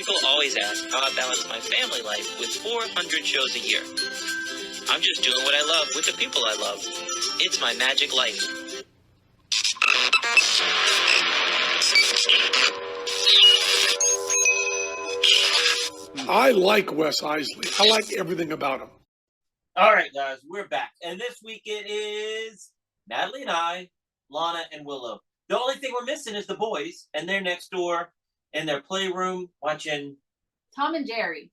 People always ask how I balance my family life with 400 shows a year. I'm just doing what I love with the people I love. It's my magic life. I like Wes Iseli. I like everything about him. All right, guys, we're back. And this week it is Natalie and I, Lana and Willow. The only thing we're missing is the boys, and they're next door in their playroom watching Tom and Jerry.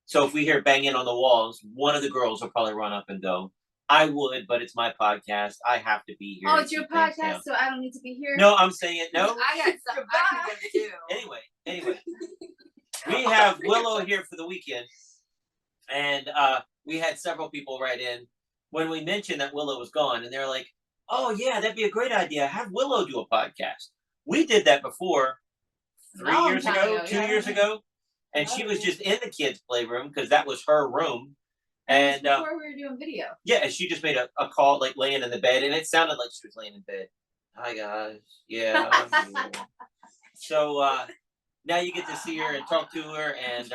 So if we hear banging on the walls, one of the girls will probably run up and go. I would, but it's my podcast. I have to be here. Oh, it's your podcast, so I don't need to be here? No, I'm saying no. I got something I can do too. Anyway. We have Willow here for the weekend, and we had several people write in when we mentioned that Willow was gone, and they're like, oh, yeah, that'd be a great idea. Have Willow do a podcast. We did that before 2 years ago, and she was just in the kids' playroom because that was her room. And before we were doing video. Yeah, and she just made a call, like laying in the bed, and it sounded like she was laying in bed. Hi, guys. Yeah. So, now you get to see her and talk to her, and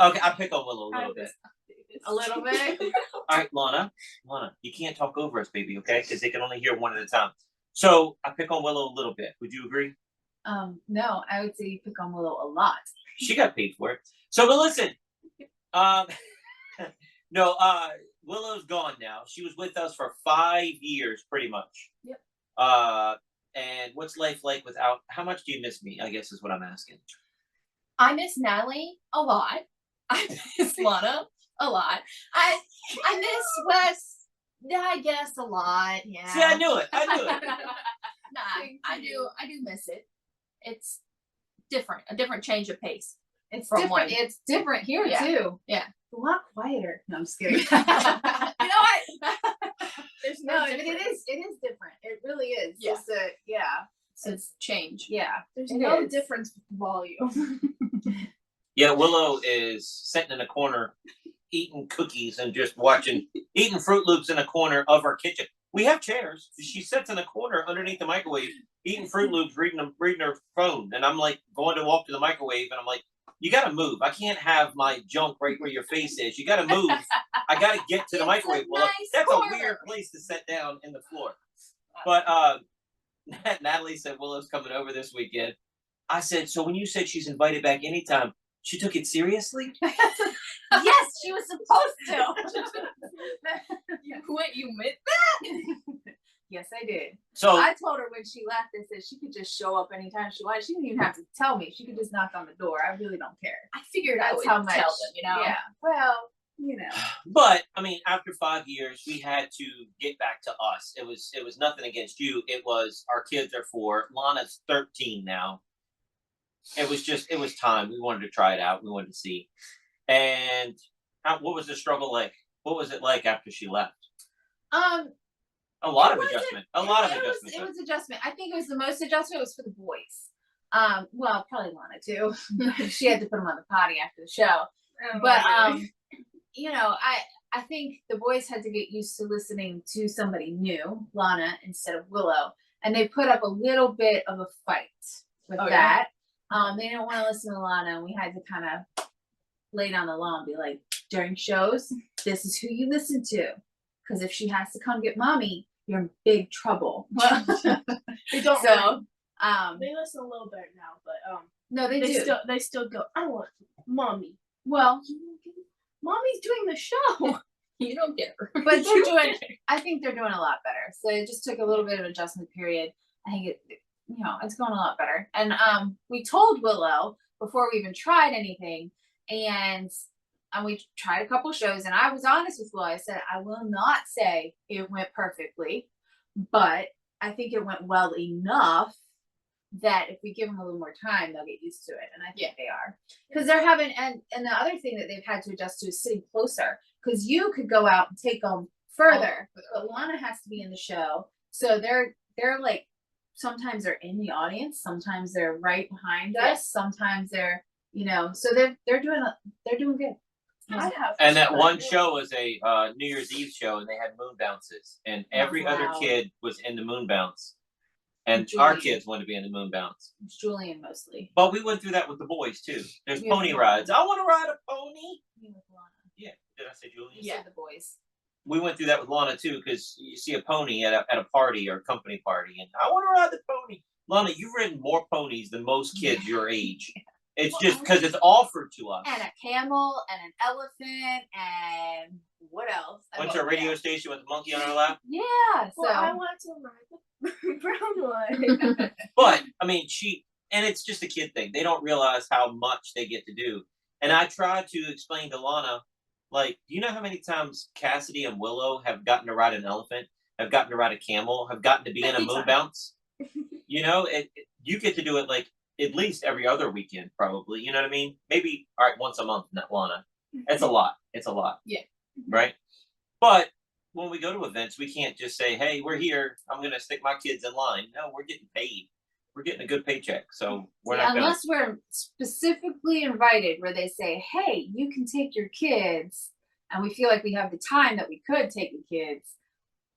okay, I'll pick on Willow a little bit. A little bit? All right, Lana, you can't talk over us, baby, okay? Because they can only hear one at a time. So I pick on Willow a little bit. Would you agree? No, I would say you pick on Willow a lot. She got paid for it. So, but listen, no, Willow's gone now. She was with us for 5 years, pretty much. Yep. And what's life like without? How much do you miss me? I guess is what I'm asking. I miss Natalie a lot. I miss Lana a lot. I miss Wes. I guess a lot. Yeah. See, I knew it. Nah, I do miss it. It's different. A different change of pace. It's different. One. It's different here too. Yeah. A lot quieter. No, I'm just kidding. You know what? No, it is different. It really is. Yeah. It's change. Yeah. There's no difference with volume. Yeah, Willow is sitting in a corner eating cookies and just eating Fruit Loops in a corner of our kitchen. We have chairs. She sits in a corner underneath the microwave eating Fruit Loops, reading her phone. And I'm like going to walk to the microwave and I'm like, you got to move. I can't have my junk right where your face is. You got to move. I got to get to the microwave. Well, that's a weird place to sit down in the floor. But Natalie said Willow's coming over this weekend. I said, so when you said she's invited back anytime, she took it seriously? Yes, she was supposed to. You meant that? Yes, I did. So I told her when she left, I said she could just show up anytime she wanted. She didn't even have to tell me. She could just knock on the door. I really don't care. I figured that's how much. Tell them, Yeah. Well, But I mean, after 5 years, we had to get back to us. It was nothing against you. It was our kids are 4. Lana's 13 now. It was time. We wanted to try it out. We wanted to see. And what was the struggle like? What was it like after she left? A lot of adjustment. It was adjustment. I think it was the most adjustment was for the boys. Well, probably Lana too. She had to put them on the potty after the show. But I think the boys had to get used to listening to somebody new, Lana, instead of Willow. And they put up a little bit of a fight with that. They didn't want to listen to Lana, and we had to kind of lay down the law and be like, during shows, this is who you listen to. Because if she has to come get mommy, you're in big trouble. They don't. So, they listen a little better now, but no, they do. They still go, I want mommy. Well, mommy's doing the show. You don't get her. But they're doing. I think they're doing a lot better. So it just took a little bit of adjustment period. I think it's going a lot better. And we told Willow before we even tried anything, and we tried a couple shows, and I was honest with Willow. I said, I will not say it went perfectly, but I think it went well enough that if we give them a little more time, they'll get used to it. And I think they are. Because they're having, and the other thing that they've had to adjust to is sitting closer. Because you could go out and take them further, but Lana has to be in the show. So they're like, sometimes they're in the audience, sometimes they're right behind us, sometimes they're, so they're doing good. And that one show was a New Year's Eve show, and they had moon bounces, and every other kid was in the moon bounce. And Julian. our kids want to be in the moon bounce. It's Julian mostly. But we went through that with the boys too. There's We have pony Lana. rides. I want to ride a pony. Me with Lana. Yeah. Did I say Julian? You said the boys. We went through that with Lana too, because you see a pony at a party or a company party, and I want to ride the pony. Lana, you've ridden more ponies than most kids your age. It's just because it's offered to us. And a camel and an elephant and what else? Went to a radio station with a monkey on our lap. Yeah. So Well, I want to ride the brown one. But I mean, and it's just a kid thing. They don't realize how much they get to do. And I tried to explain to Lana, like, do you know how many times Cassidy and Willow have gotten to ride an elephant, have gotten to ride a camel, have gotten to be in a moon bounce? You know, you get to do it like at least every other weekend, probably. You know what I mean? Maybe once a month, not Lana. It's a lot. It's a lot. Yeah. Right. But when we go to events, we can't just say, "Hey, we're here. I'm going to stick my kids in line." No, we're getting paid. We're getting a good paycheck, so we're not gonna... Unless we're specifically invited, where they say, "Hey, you can take your kids," and we feel like we have the time that we could take the kids.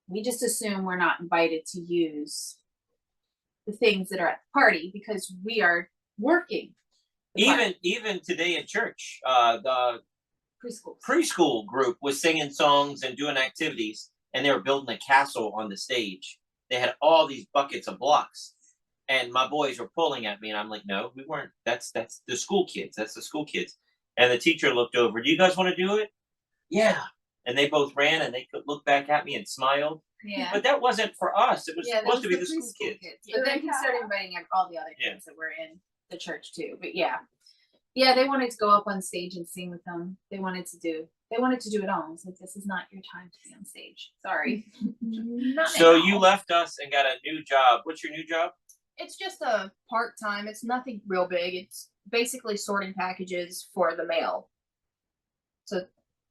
We just assume we're not invited to use the things that are at the party because we are working. Even today in church, the preschool group was singing songs and doing activities, and they were building a castle on the stage. They had all these buckets of blocks, and my boys were pulling at me, and I'm like, "No, we weren't. That's the school kids. That's the school kids." And the teacher looked over. "Do you guys want to do it?" "Yeah." And they both ran, and they could look back at me and smiled. Yeah. But that wasn't for us. It was supposed to be the school kids. But then he started inviting all the other kids that were in the church too. But yeah, they wanted to go up on stage and sing with them. They wanted to do it all. It's like, this is not your time to be on stage. Sorry. So you left us and got a new job. What's your new job? It's just a part-time. It's nothing real big. It's basically sorting packages for the mail. So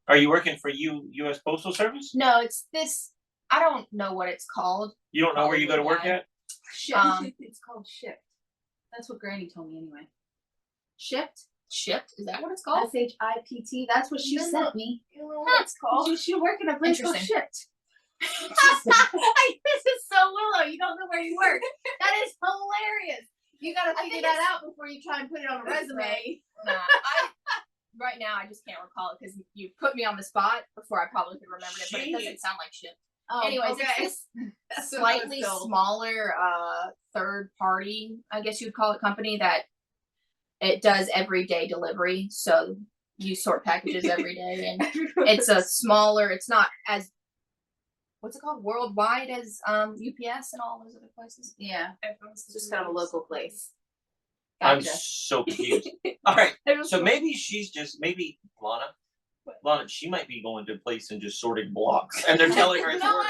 Are you working for U.S. Postal Service? no, it's this. I don't know what it's called. You don't know where you go to work at? Shift. It's called Shift. That's what Granny told me anyway. Shift. Is that what it's called? SHIPT. That's what she No, no. sent me. You know what it's called? She work in a place called Interesting. Shift. This is so Willow. You don't know where you work. That is hilarious. You got to I figure think that out before you try and put it on a resume. Nah, right now I just can't recall it because you put me on the spot before I probably could remember it, but it doesn't sound like shit. Anyways, it's this slightly smaller third party, I guess you'd call it, company that it does everyday delivery. So you sort packages every day, and it's a smaller. It's not as what's it called, worldwide as UPS and all those other places. Yeah, Everyone's it's just kind of a local place. I'm Gotcha. so confused. All right. So maybe Lana, she might be going to a place and just sorting blocks, and they're telling her You it's know work.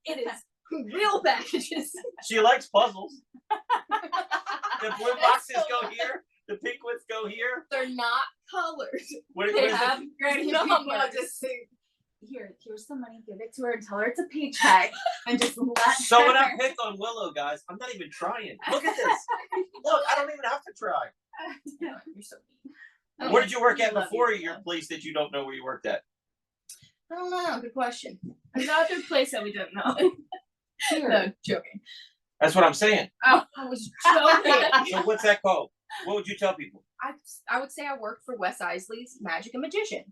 what? It is real packages. She likes puzzles. The blue boxes so go here. The pink ones go here. They're not colored. What They is have it? Granny, numbers. people just say, here's some money, give it to her and tell her it's a paycheck and just let So when her. I pick on Willow, guys, I'm not even trying. Look at this. Look, I don't even have to try. You're so mean. Where did you work at Love before you, your love. place that you don't know where you worked at? I don't know. Good question. Another place that we don't know. No, joking. That's what I'm saying. Oh, I was joking. So what's that called? What would you tell people? I would say I worked for Wes Iseli's Magic and Magician.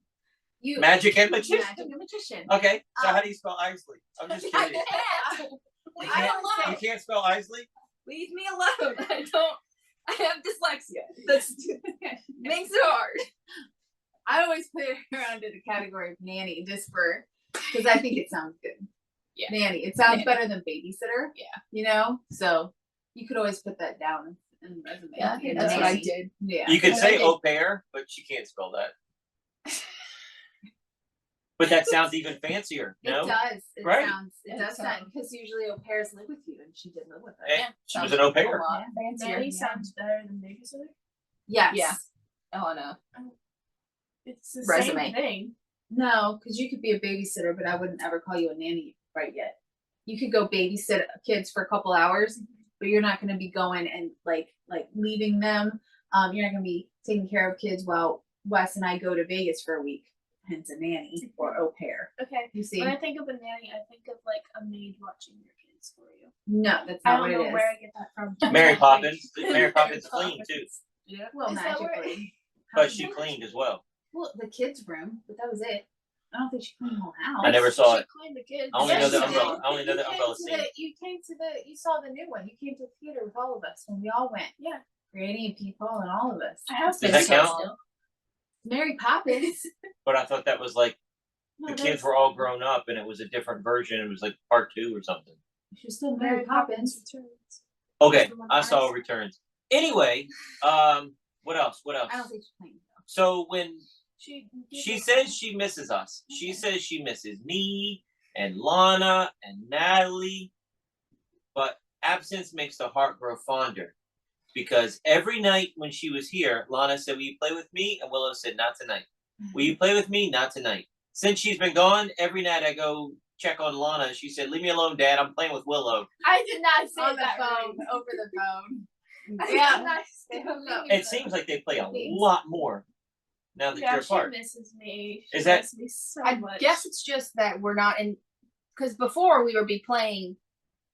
You Magic and magician. Magic and magician. Okay, so how do you spell Isley? I'm just I curious. can't. Leave You me can't, you alone. can't spell Isley? Leave me alone. I have dyslexia. That's makes it hard. I always put her under the category of nanny just because I think it sounds good. Yeah. Nanny. It sounds Nanny. better than babysitter. Yeah. You know? So you could always put that down in the resume. Yeah, I think You're that's what I nanny. did. Yeah. You could And I say did. au pair, but she can't spell that. But that sounds even fancier, no? It does. It Right? sounds. It Yeah, does it sound sounds- because usually au pairs live with you, and she did live with her. Eh, Yeah, she was sounds an au a pair. lot fancier. Nanny Yeah. sounds better than babysitter. Yes. Yeah. Oh no. It's the Resume. same thing. No, because you could be a babysitter, but I wouldn't ever call you a nanny right yet. You could go babysit kids for a couple hours, but you're not going to be going and like leaving them. You're not going to be taking care of kids while Wes and I go to Vegas for a week. Hence a nanny or au pair. Okay. You see? When I think of a nanny, I think of like a maid watching your kids. Poppins for you. No, that's I not don't what it know is. where I get that from. Mary Poppins. Mary Poppins cleaned too, Yeah. Well, Is that where- magically. but she cleaned as well. Well, the kids' room, but that was it. I don't think she cleaned the whole house. I never saw She it. cleaned the kids. I only know Yes, the she umbrella. did. I only know the You umbrella came to scene. you saw the new one. You came to the theater with all of us when we all went. Yeah. Granny and people and all of us. I have Does been that so count? still. Mary Poppins. But I thought that was like No, the that kids was- were all grown up, and it was a different version. It was like part 2 or something. She was still Mary Poppins. Returns. Okay, That's the one I that saw I- Returns. Anyway, what else? What else? I don't think she cleaned though. So when She she says she misses us, she says she misses me and Lana and Natalie, but absence makes the heart grow fonder. Because every night when she was here, Lana said, "Will you play with me?" And Willow said, "Not tonight." "Will you play with me?" "Not tonight." Since she's been gone, every night I go check on Lana. She said, "Leave me alone, Dad. I'm playing with Willow." I did not say On the that phone, right. over the phone. I Yeah. did not say They hooked up. It seems like they play a lot more now that Yeah, you're she apart. misses me. She Is that- misses me so I much. guess it's just that we're not in, because before we would be playing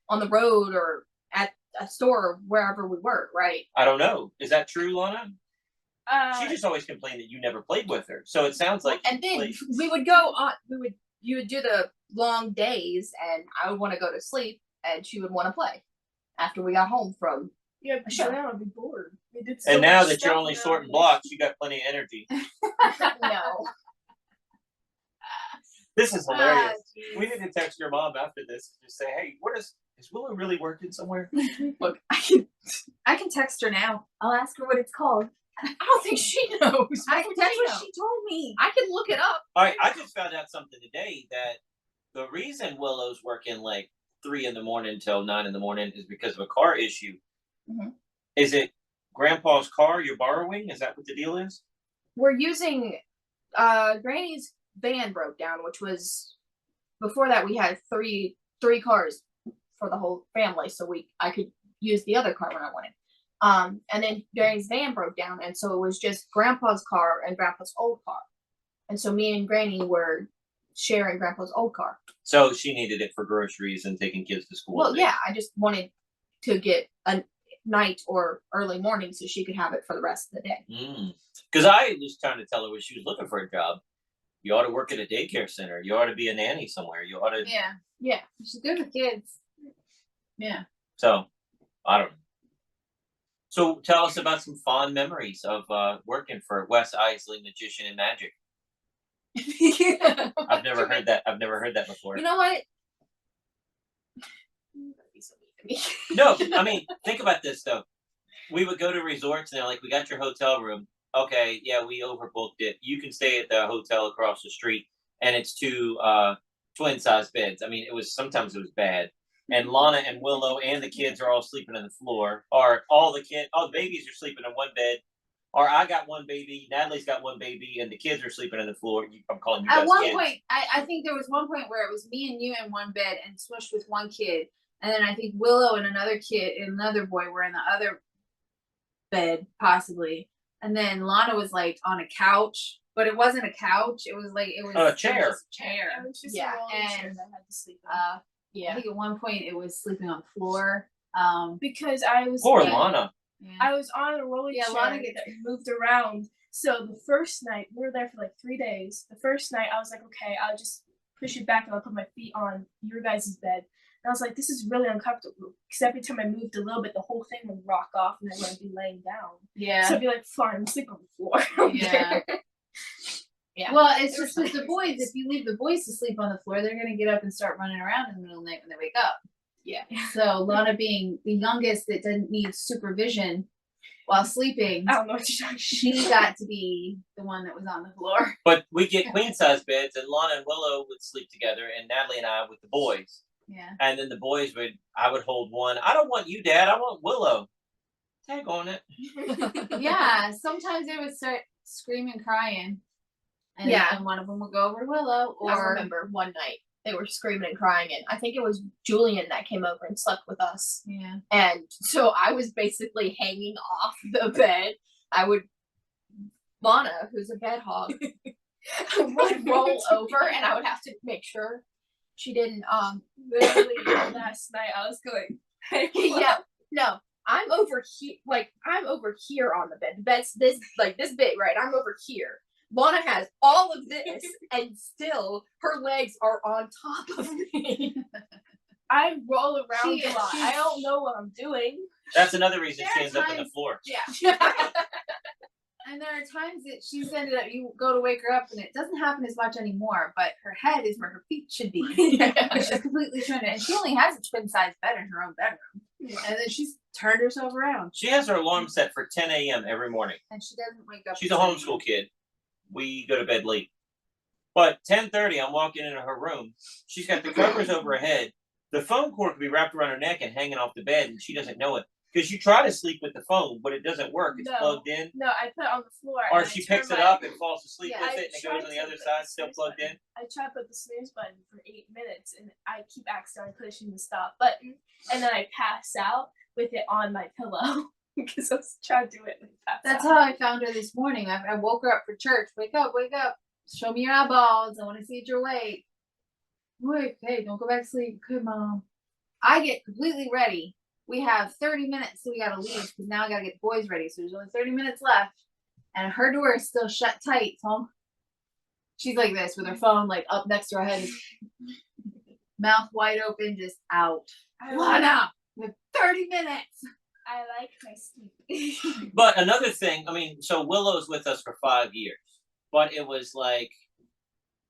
on the road or at a store or wherever we were, right? I don't know. Is that true, Lana? She Uh, just always complained that you never played with her. So it sounds like And then played. we would go on. You would do the long days, and I would want to go to sleep, and she would want to play after we got home from. yeah, because Sure. then I would be bored. We did so And now much that you're stuff only now. sorting blocks, you got plenty of energy. No. This is hilarious. geez. We need to text your mom after this and just say, "Hey, is Willow really working somewhere?" Look, I can text her now. I'll ask her what it's called. I don't think she knows. That's What what she know? she told me. I can look it up. All right, I just found out something today that the reason Willow's working like 3 in the morning till 9 in the morning is because of a car issue. Mhm. Is it Grandpa's car you're borrowing? Is that what the deal is? We're using Granny's van broke down, which was before that we had three cars for the whole family, so I could use the other car when I wanted. And then Granny's van broke down, and so it was just Grandpa's car and Grandpa's old car, and so me and Granny were sharing Grandpa's old car. So she needed it for groceries and taking kids to school. Well, and yeah, I just wanted to get a night or early morning so she could have it for the rest of the day. Because I was trying to tell her when she was looking for a job, you ought to work at a daycare center. You ought to be a nanny somewhere. You ought to. Yeah, Yeah. she's good with kids. Yeah. So, I don't know. So tell us about some fond memories of working for Wes Iseli, magician and magic. I've never heard that. I've never heard that before. You know what? You're gonna be so mean to me. No, I mean, think about this though. We would go to resorts and they're like, "We got your hotel room. Okay, yeah, we overbooked it. You can stay at the hotel across the street, and it's 2 twin size beds." I mean, sometimes it was bad. And Lana and Willow and the kids are all sleeping on the floor, or all the babies are sleeping in one bed, or I got one baby, Natalie's got one baby, and the kids are sleeping on the floor. I'm calling you guys At one kids. point, I think there was one point where it was me and you in one bed and smushed with one kid, and then I think Willow and another boy were in the other bed possibly, and then Lana was like on a couch, but it wasn't a couch. It was A chair. It was just a chair. It was just Yeah, a rolling chair and that I had to sleep on. I Yeah. think at one point it was sleeping on the floor. Because I was Poor in- Lana. Yeah. I was on a rolling Yeah, chair Lana gets- that moved around. So the first night, we were there for like 3 days. The first night, I was like, okay, I'll just push it back and I'll put my feet on your guys' bed. And I was like, this is really uncomfortable. Because every time I moved a little bit, the whole thing would rock off and I wouldn't be laying down. Yeah. So I'd be like, fine, sleep on the floor. Yeah. Yeah. Well, it's There were just some with the things boys. nice. If you leave the boys to sleep on the floor, they're gonna get up and start running around in the middle of the night when they wake up. Yeah. So Lana being the youngest that didn't need supervision while sleeping, I don't know what you're talking she got to be the one that was on the floor. But we get queen size beds, and Lana and Willow would sleep together, and Natalie and I with the boys. Yeah. And then the boys I would hold one. "I don't want you, Dad. I want Willow." Tag on it. Yeah. Sometimes they would start screaming, crying. And, Yeah. and one of them would go over to Willow, I or remember one night they were screaming and crying, and I think it was Julian that came over and slept with us. yeah. And so I was basically hanging off the bed. Lana, who's a bed hog, would roll over, and I would have to make sure She didn't. Literally last night I was going. Yeah. No. I'm over here. Like I'm over here on the bed. The bed's this big, right? I'm over here. Lana has all of this, and still her legs are on top of me. I roll around She- a lot. I don't know what I'm doing. That's another reason There she are ends up in the times- floor. Yeah. And there are times that she's ended up, you go to wake her up and it doesn't happen as much anymore, but her head is where her feet should be. And she's completely turned it. And she only has a twin size bed in her own bedroom. And then she's turned herself around. She has her alarm set for 10 a.m. every morning. And she doesn't wake up. She's a homeschool kid. We go to bed late. But 10:30, I'm walking into her room. She's got the covers over her head. The phone cord can be wrapped around her neck and hanging off the bed, and she doesn't know it. Because you try to sleep with the phone, but it doesn't work. It's No. plugged in. No, I put it on the floor. Or and I she turn picks it my- up and falls asleep Yeah, with I it, and it tried goes on the to other put side, the still snooze plugged button. in. I try to put the snooze button for 8 minutes, and I keep accidentally pushing the stop button, and then I pass out with it on my pillow because I was trying to do it. And pass That's out. how I found her this morning. I woke her up for church. Wake up, wake up. Show me your eyeballs. I want to see that you're awake. Wait, hey, don't go back to sleep. Okay, Mom. I get completely ready. We have 30 minutes, so we gotta leave because now I gotta get the boys ready. So there's only 30 minutes left, and her door is still shut tight. So she's like this with her phone like up next to her head, mouth wide open, just out. I like, Lana, we have 30 minutes. I like my sleep. But another thing, I mean, so Willow's with us for 5 years, but it was like,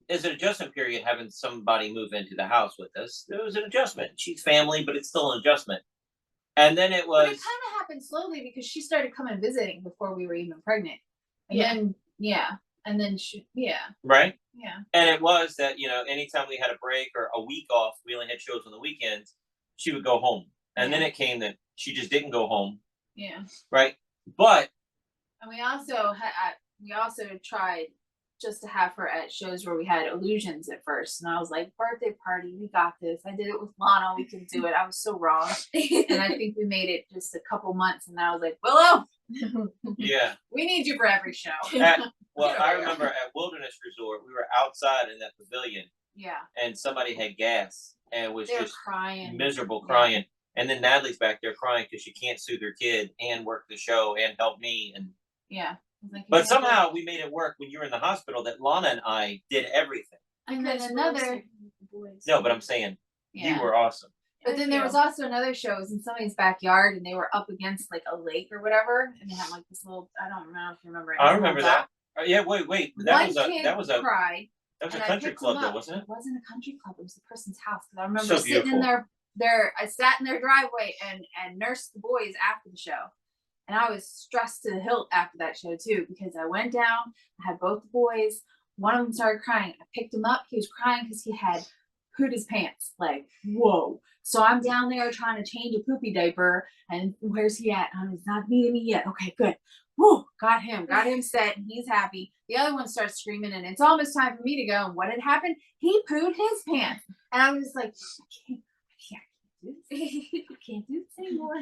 as an adjustment period, having somebody move into the house with us, there was an adjustment. She's family, but it's still an adjustment. And then it But was, it kind of happened slowly because she started coming visiting before we were even pregnant. And Yeah. then, and then she, right? yeah. And it was that, anytime we had a break or a week off, we only had shows on the weekends, she would go home. And then it came that she just didn't go home, Yeah. right? But And we also tried just to have her at shows where we had illusions at first. And I was like, birthday party, we got this. I did it with Lana, we can do it. I was so wrong. And I think we made it just a couple months and I was like, Willow, yeah, we need you for every show. well, Get I over here. remember at Wilderness Resort, we were outside in that pavilion Yeah. and somebody had gas and was They were just crying. miserable crying. And then Natalie's back there crying because she can't soothe her kid and work the show and help me. And Yeah. I was like, but "You can't do somehow it." we made it work when you were in the hospital that Lana and I did everything. And then Because another. boys. No, but I'm saying Yeah. you were awesome. But then there was also another show. It was in somebody's backyard, and they were up against like a lake or whatever, and they had like this little. I don't know if you remember it. I This remember little that. dock. Yeah, wait. One kid That was a cried. country and I picked club him though, up. wasn't it? It wasn't a country club. It was the person's house. 'Cause I remember So sitting in beautiful. I sat in their driveway and nursed the boys after the show, and I was stressed to the hilt after that show too because I went down. I had both the boys. One of them started crying. I picked him up. He was crying because he had pooped his pants. Like, whoa. So I'm down there trying to change a poopy diaper. And where's he at? He's not meeting me yet. Okay, good. Woo, got him set, and he's happy. The other one starts screaming, and it's almost time for me to go. And what had happened? He pooed his pants. And I was just like, I can't do this anymore.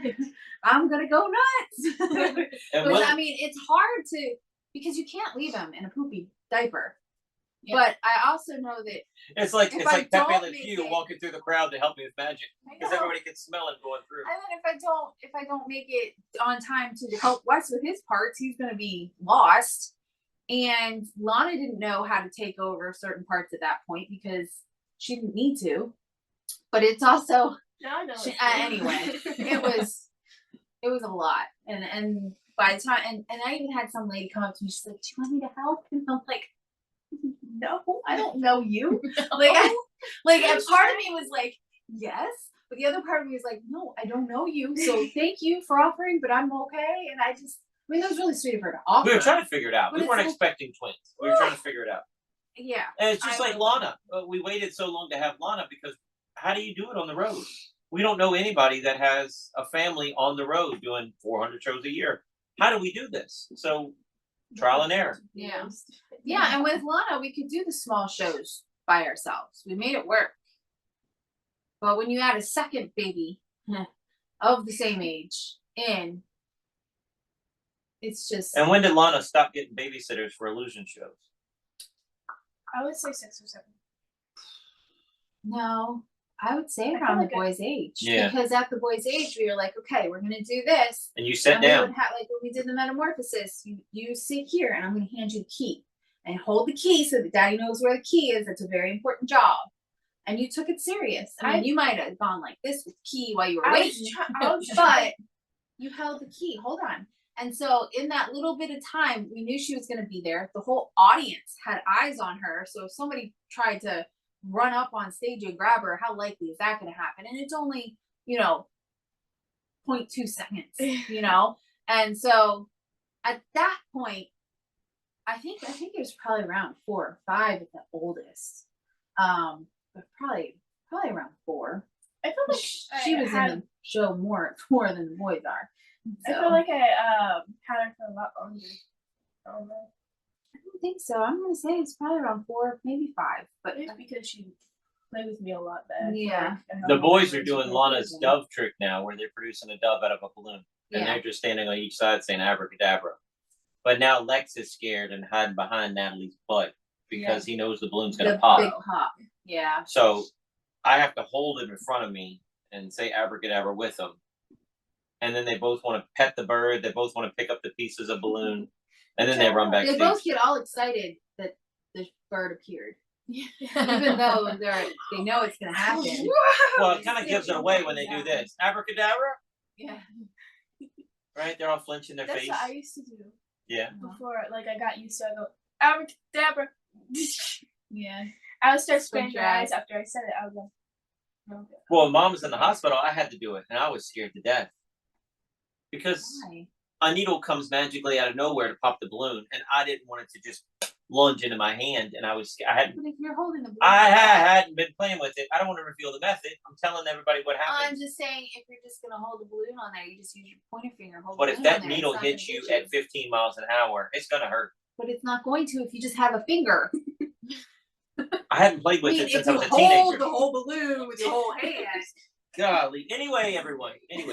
I'm gonna go nuts. And But Will, I mean, it's hard to because you can't leave him in a poopy diaper. Yeah. But I also know that it's like if I Pepe don't Le make Pew it- walking through the crowd to help me with magic I because know. everybody can smell it going through. And then if I don't make it on time to help Wes with his parts, he's gonna be lost. And Lana didn't know how to take over certain parts at that point because she didn't need to. But it's also Now I know. anyway, it was a lot. And by the time and I even had some lady come up to me, she's like, do you want me to help? And I'm like, no, I don't know you. Like a part of me was like, yes. But the other part of me was like, no, I don't know you. So thank you for offering, but I'm okay. And I mean, that was really sweet of her to offer. We were trying to figure it out. But We it's weren't like- expecting twins. We were trying to figure it out. Yeah. And it's just I like will. Lana. We waited so long to have Lana because how do you do it on the road? We don't know anybody that has a family on the road doing 400 shows a year. How do we do this? So trial and error. Yeah. Yeah. And with Lana, we could do the small shows by ourselves. We made it work. But when you add a second baby of the same age in, it's just. And when did Lana stop getting babysitters for illusion shows? I would say 6 or 7. No, I would say I feel around the like boy's age. Yeah. Because at the boy's age, we were like, okay, we're gonna do this. And you sit And we down. would have, like when we did the metamorphosis, you sit here and I'm gonna hand you the key. And hold the key so that daddy knows where the key is. It's a very important job. And you took it serious. I mean, you might have gone like this with the key while you were waiting, but you held the key. Hold on. And so in that little bit of time, we knew she was going to be there. The whole audience had eyes on her. So if somebody tried to run up on stage and grab her, how likely is that going to happen? And it's only, 0.2 seconds, And so at that point, I think it was probably around 4 or 5 at the oldest. But probably around 4. I feel like She was in the show more than the boys are. So. I feel like I had her for a lot longer. I don't know. I don't think so. I'm gonna say it's probably around 4, maybe 5. But It's because she played with me a lot better. Yeah. The boys are doing Lana's dove trick now, where they're producing a dove out of a balloon, and Yeah. they're just standing on each side saying abracadabra. But now Lex is scared and hiding behind Natalie's butt because he knows the balloon's gonna the pop. big pop. Yeah. So I have to hold him in front of me and say abracadabra with him. And then they both want to pet the bird. They both want to pick up the pieces of balloon, and then they run backstage. They both get all excited that the bird appeared, even though they know it's gonna happen. Well, it kind of gives it away when they do this. Abracadabra, Yeah. right? They're all flinching their That's face. what I used to do Yeah. before. Like I got used to it. I go abracadabra. Yeah. I would start Squint squinting your my eyes. eyes after I said it. I was like, okay. Well, when Mom was in the hospital, I had to do it, and I was scared to death because Why? a needle comes magically out of nowhere to pop the balloon, and I didn't want it to just lunge into my hand, and I hadn't. But if you're holding the balloon, I hadn't been playing with it. I don't want to reveal the method. I'm telling everybody what I'm happened. just saying, if you're just gonna hold the balloon on there, you just use your pointer finger. Hold But the if balloon on that there, needle it's not hits gonna you hit at 15 miles an hour, it's gonna hurt. But it's not going to if you just have a finger. I hadn't played with I mean, it since if I you was a hold teenager. the whole balloon with your whole hand. Golly. Anyway, everyone. Get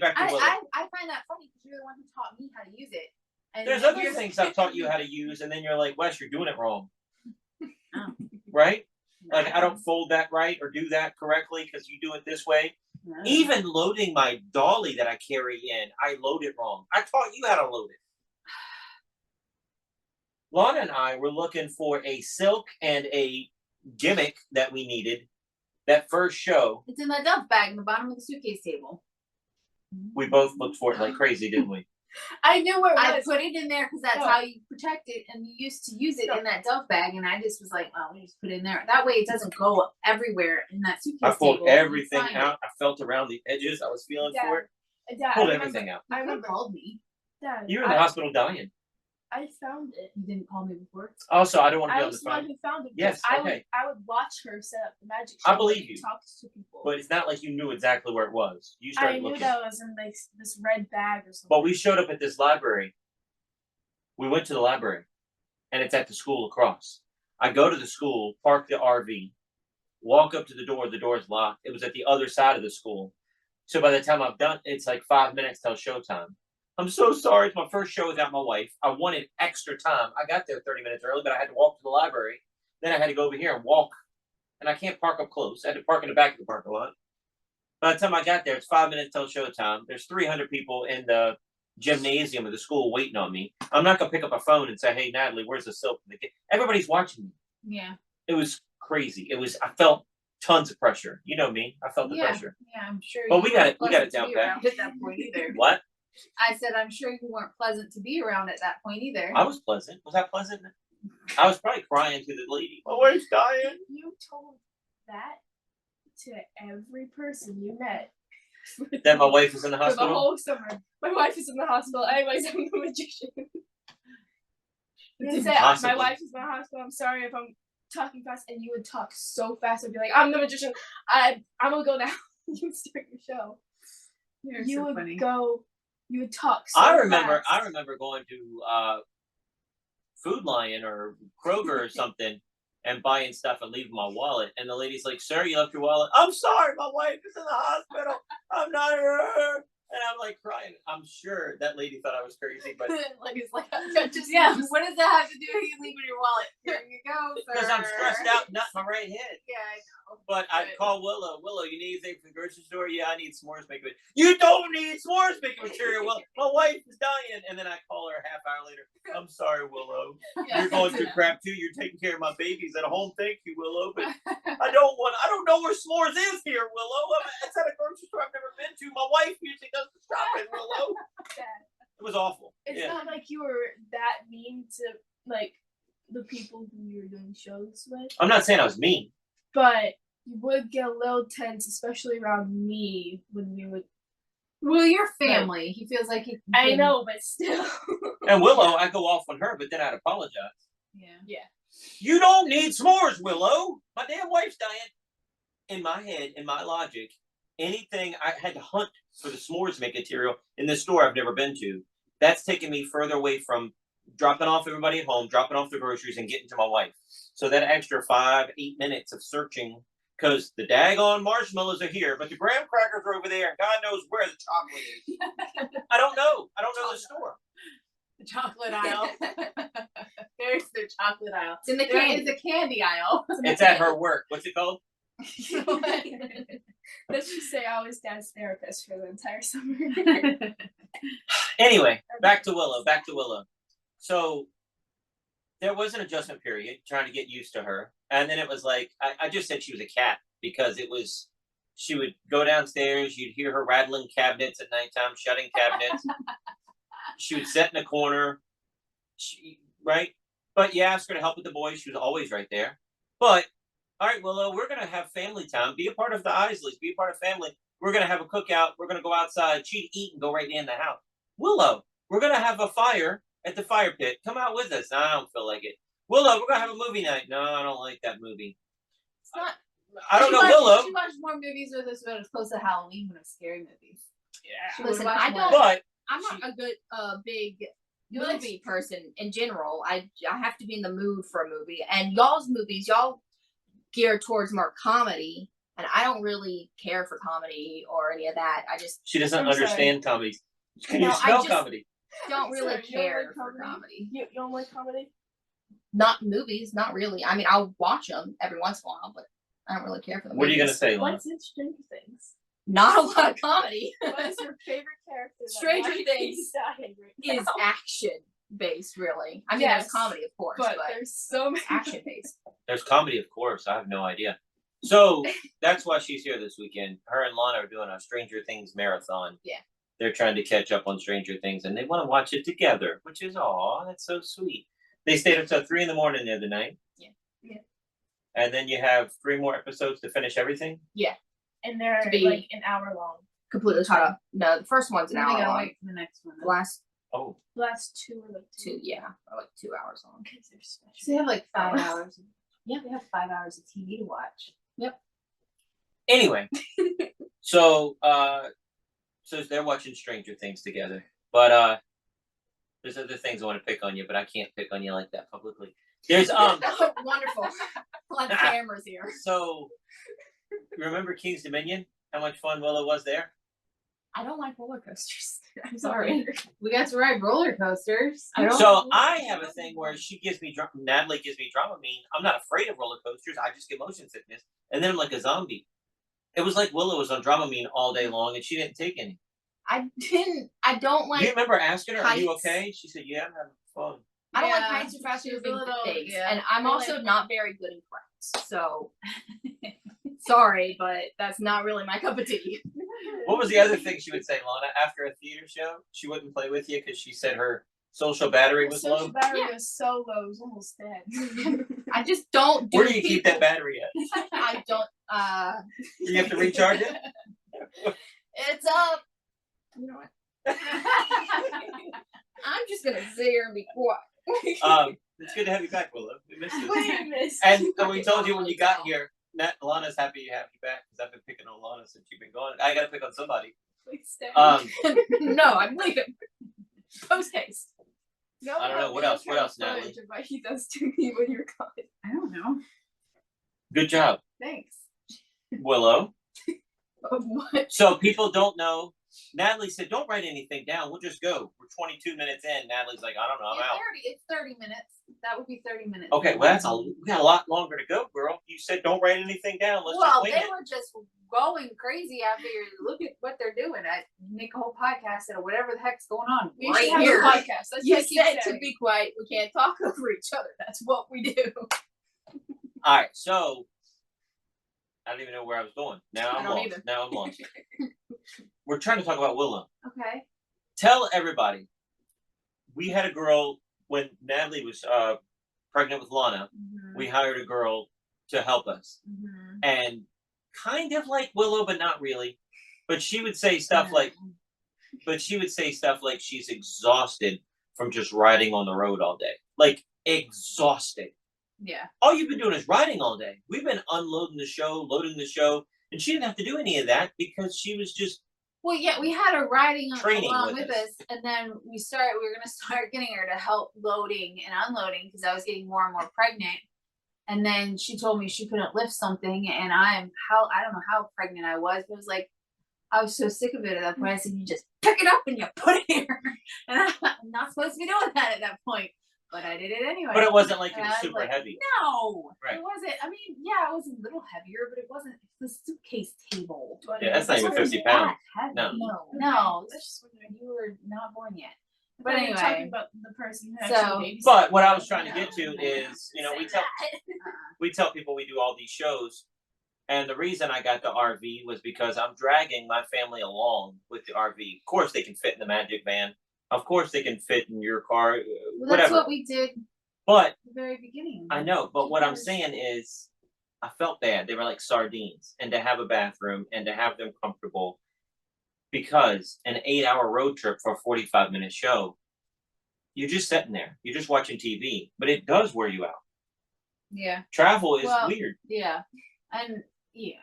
back to Willow. I find that funny because you're the one who taught me how to use it. And There's then other you're- things I've taught you how to use, and then you're like, Wes, you're doing it wrong. Oh. Right? Like, I don't fold that right or do that correctly because you do it this way. No. Even loading my dolly that I carry in, I load it wrong. I taught you how to load it. Lana and I were looking for a silk and a gimmick that we needed. That first show, It's in that duff bag in the bottom of the suitcase table. we both looked for it like crazy, didn't we? I knew where it I was. put it in there because that's No. how you protect it, and you used to use it in that duff bag. And I just was like, "Well, we just put it in there. That way, it doesn't go everywhere in that suitcase I pulled table." You everything find out. I felt around the edges. I was feeling Yeah. for it. Dad, Pulled I remember, everything out. You I could have remember. called me. Dad, You were in the hospital dying. I found it. You didn't call me before. Also, I don't want to I be on the was the one phone. who found it. Yes, I okay. would watch her set up the magic. I show believe where you. she talks to people. But it's not like you knew exactly where it was. You I started knew looking. that was in like this red bag or something. But we showed up at this library. We went to the library, and it's at the school across. I go to the school, park the RV, walk up to the door. The door's locked. It was at the other side of the school. So by the time I'm done, it's like 5 minutes till showtime. I'm so sorry. It's my first show without my wife. I wanted extra time. I got there 30 minutes early, but I had to walk to the library. Then I had to go over here and walk. And I can't park up close. I had to park in the back of the parking lot. By the time I got there, it's 5 minutes till showtime. There's 300 people in the gymnasium of the school waiting on me. I'm not going to pick up a phone and say, hey, Natalie, where's the silk? Everybody's watching me. Yeah. It was crazy. I felt tons of pressure. You know me. I felt the pressure. Yeah, I'm sure. But you we got weren't it. We got it pleasant to down be pat. around at that point either. What? I said, I'm sure you weren't pleasant to be around at that point either. I was pleasant. Was I pleasant? I was probably crying to the lady. My wife's dying. You told that to every person you met. That my wife is in the For the hospital. whole summer. My wife is in the hospital. Anyways, I'm the magician. You say, Possibly. my wife is in the hospital. I'm sorry if I'm talking fast. And you would talk so fast. I'd be like, I'm the magician. I'm going to go now. You would start your show. You're You so would funny. go. You would talk so I remember fast. going to Food Lion or Kroger or something and buying stuff and leaving my wallet. And the lady's like, sir, you left your wallet. I'm sorry, my wife is in the hospital. I'm not her. And I'm like crying. I'm sure that lady thought I was crazy, but like it's like just Yeah. What does that have to do with you leaving your wallet? Here you go, sir. because I'm stressed out, not in my right head. Yeah, I know. But I'd call Willow. Willow, you need anything from the grocery store? Yeah, I need s'mores making material. You don't need s'mores making material. Well, my wife is dying. And then I call her a half hour later. I'm sorry, Willow. Yeah. You're going through crap too. You're taking care of my babies at home. Thank you, Willow. But I don't know where s'mores is here, Willow. It's at a grocery store I've never been to. My wife usually does the shopping, Willow. It was awful. It's not like you were that mean to like the people who you were doing shows with. I'm not saying I was mean. But you would get a little tense, especially around me when we would. Well, your family. He feels like he. I know, but still. And Willow, I go off on her, but then I'd apologize. Yeah. You don't need s'mores, Willow. My damn wife's dying. In my head, in my logic, anything I had to hunt for the s'mores make material in this store I've never been to. That's taking me further away from dropping off everybody at home, dropping off the groceries, and getting to my wife. So that extra 5-8 minutes of searching, because the daggone marshmallows are here, but the graham crackers are over there, and God knows where the chocolate is. I don't know. I don't know the store. The chocolate aisle. There's the chocolate aisle. It's in the There candy. is a candy aisle. It's at her work. What's it called? Let's just say I was Dad's therapist for the entire summer. Anyway, back to Willow. So there was an adjustment period trying to get used to her. And then it was like, I just said she was a cat because she would go downstairs. You'd hear her rattling cabinets at nighttime, shutting cabinets. She would sit in a corner, right? But you asked her to help with the boys. She was always right there. But, all right, Willow, we're going to have family time. Be a part of the Isleys. Be a part of family. We're going to have a cookout. We're going to go outside. She'd eat and go right in the house. Willow, we're going to have a fire at the fire pit. Come out with us. No, I don't feel like it. Willow, we're going to have a movie night. No, I don't like that movie. It's not. I don't know, Willow. She watched more movies with us when it was close to Halloween when it was scary movies. Yeah. She Listen, would watch I more. don't- But I'm not a good big You like- movie person in general. I have to be in the mood for a movie. And y'all's movies, y'all gear towards more comedy. And I don't really care for comedy or any of that. I just she doesn't I'm sorry. understand comedies. Can No, you I spell just- comedy? don't really Sorry, you don't care like for comedy? comedy. You don't like comedy? Not movies, not really. I mean, I'll watch them every once in a while, but I don't really care for them. What are you going to say, Lana? What's in Stranger Things? Not a lot of comedy. What is your favorite character? that Stranger might be Things dying right Is now? action based, really. I mean, Yes, there's comedy, of course, but but there's so many. action based. There's comedy, of course. I have no idea. So that's why she's here this weekend. Her and Lana are doing a Stranger Things marathon. Yeah. They're trying to catch up on Stranger Things, and they want to watch it together, which is that's so sweet. They stayed up till 3 a.m. the other night. Yeah. Yeah. And then you have 3 more episodes to finish everything. And they're To be- like an hour long. Completely caught up. No, the first one's an Then we hour gotta long. wait for the next one. The last Oh, The last two are like 2, yeah, are like 2 hours long. Because they're special. So they have like 5 hours. Yeah, they have 5 hours of TV to watch. anyway. So they're watching Stranger Things together. But there's other things I want to pick on you, but I can't pick on you like that publicly. There's Wonderful. A lot of cameras here. So remember King's Dominion? How much fun Willow was there? I don't like roller coasters. I'm Sorry. sorry. We got to ride roller coasters. I don't. So I have a thing where Natalie gives me Dramamine. I'm not afraid of roller coasters. I just get motion sickness, and then I'm like a zombie. It was like Willow was on Dramamine all day long, and she didn't take any. I don't like. Do you remember asking her, "Are you heights. okay?" She said, "Yeah, I'm having fun." I don't like Yeah, heights or fast she was a moving little- things, yeah. and I'm Really- also not very good in crafts. So sorry, but that's not really my cup of tea. What was the other thing she would say, Lana? After a theater show, she wouldn't play with you because she said her social battery The was social low. battery Yeah. was so low, it was almost dead. I just don't do. Where do you keep that people. battery at? I don't. Do you have to recharge it? It's up. You know what? I'm just gonna sit here and be quiet. It's good to have you back, Willow. We missed you. Wait a minute. And we told you when you got here, Lana's happy to have you back because I've been picking on Lana since you've been gone. I got to pick on somebody. Please stay. No, I'm leaving. Post haste. No, I don't know. What else? What else, Natalie? Of what he does to me when you're gone. I don't know. Good job, Thanks. Willow. What? So people don't know Natalie said, "Don't write anything down. We'll just go." We're 22 minutes in. Natalie's like, "I don't know. I'm out." It's 30 minutes. That would be 30 minutes. Okay, well, we got a lot longer to go, girl. You said don't write anything down. Let's just wing they it. were just going crazy after you look at what they're doing. I make a whole podcast out of whatever the heck's going on We right should have here. a podcast. That's You what I keep said to saying. be quiet. We can't talk over each other. That's what we do. All right, so I don't even know where I was going. Now I I'm don't lost. either. Now I'm lost. We're trying to talk about Willow. Okay. Tell everybody, we had a girl when Natalie was pregnant with Lana. Mm-hmm. We hired a girl to help us, Mm-hmm. and kind of like Willow, but not really. But she would say stuff like, she's exhausted from just riding on the road all day, like exhausted. Yeah. All you've been doing is riding all day. We've been unloading the show, loading the show, and she didn't have to do any of that because she was just Well, yeah, we had her riding Training along with with us. us, and then we were gonna start getting her to help loading and unloading because I was getting more and more pregnant. And then she told me she couldn't lift something, and I don't know how pregnant I was, but it was like I was so sick of it at that point. I said, "You just pick it up and you put it here," and I'm not supposed to be doing that at that point, but I did it anyway. But it wasn't like it And was I was super like, heavy. No, Right. It wasn't. I mean, yeah, it was a little heavier, but it wasn't the suitcase table. Yeah, that's not even It wasn't 50 pounds. that heavy. No. No, That's just wondering. you were not born yet. But But anyway, talking anyway, about the person who so- actually babysat. But what I was trying to No, get to no, is, you know, say we tell people we do all these shows, and the reason I got the RV was because I'm dragging my family along with the RV. Of course, they can fit in the Magic van. Of course, they can fit in your car. Well, whatever. that's what we did at But the very beginning. I know. But what I'm Because- saying is, I felt bad. They were like sardines, and to have a bathroom and to have them comfortable, because an 8-hour road trip for a 45-minute show, you're just sitting there. You're just watching TV, but it does wear you out. Yeah, Travel is Well, weird. yeah, and yeah,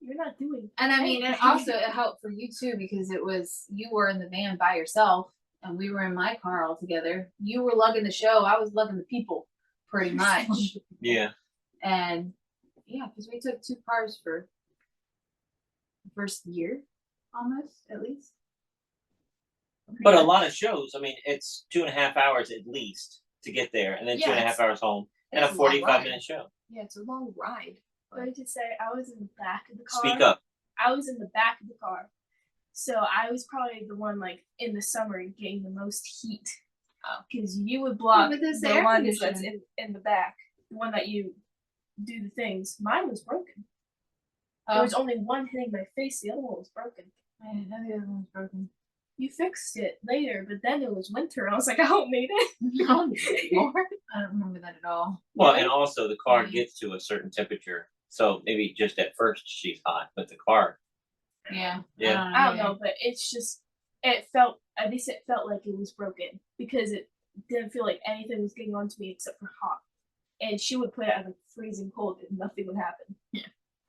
You're not doing. and I mean, and also it helped for you too because you were in the van by yourself, and we were in my car all together. You were lugging the show. I was lugging the people, pretty much. Yeah. And yeah, because we took 2 cars for the first year, almost at least. But a lot of shows, I mean, it's 2.5 hours at least to get there, and then Yeah, 2.5 it's- hours home, and a it's a long 45-minute ride. show. Yeah, it's a long ride. But I could say I was in the back of the car. Speak up. I was in the back of the car, so I was probably the one like in the summer getting the most heat. Because you would block but there's the the air one that's conditioning. in the back, the one that you do the things. Mine was broken. There Oh, was only one hitting my face. The other one was broken. I didn't know the other one was broken. You fixed it later, but then it was winter. I was like, I don't need it. No, anymore. I don't remember that at all. Well, Really? and also the car Mhm. gets to a certain temperature, so maybe just at first she's hot, but the car, Yeah. Yeah. I don't know, but it's just it felt at least it felt like it was broken because it didn't feel like anything was getting onto me except for hot. And she would put it at like freezing cold and nothing would happen.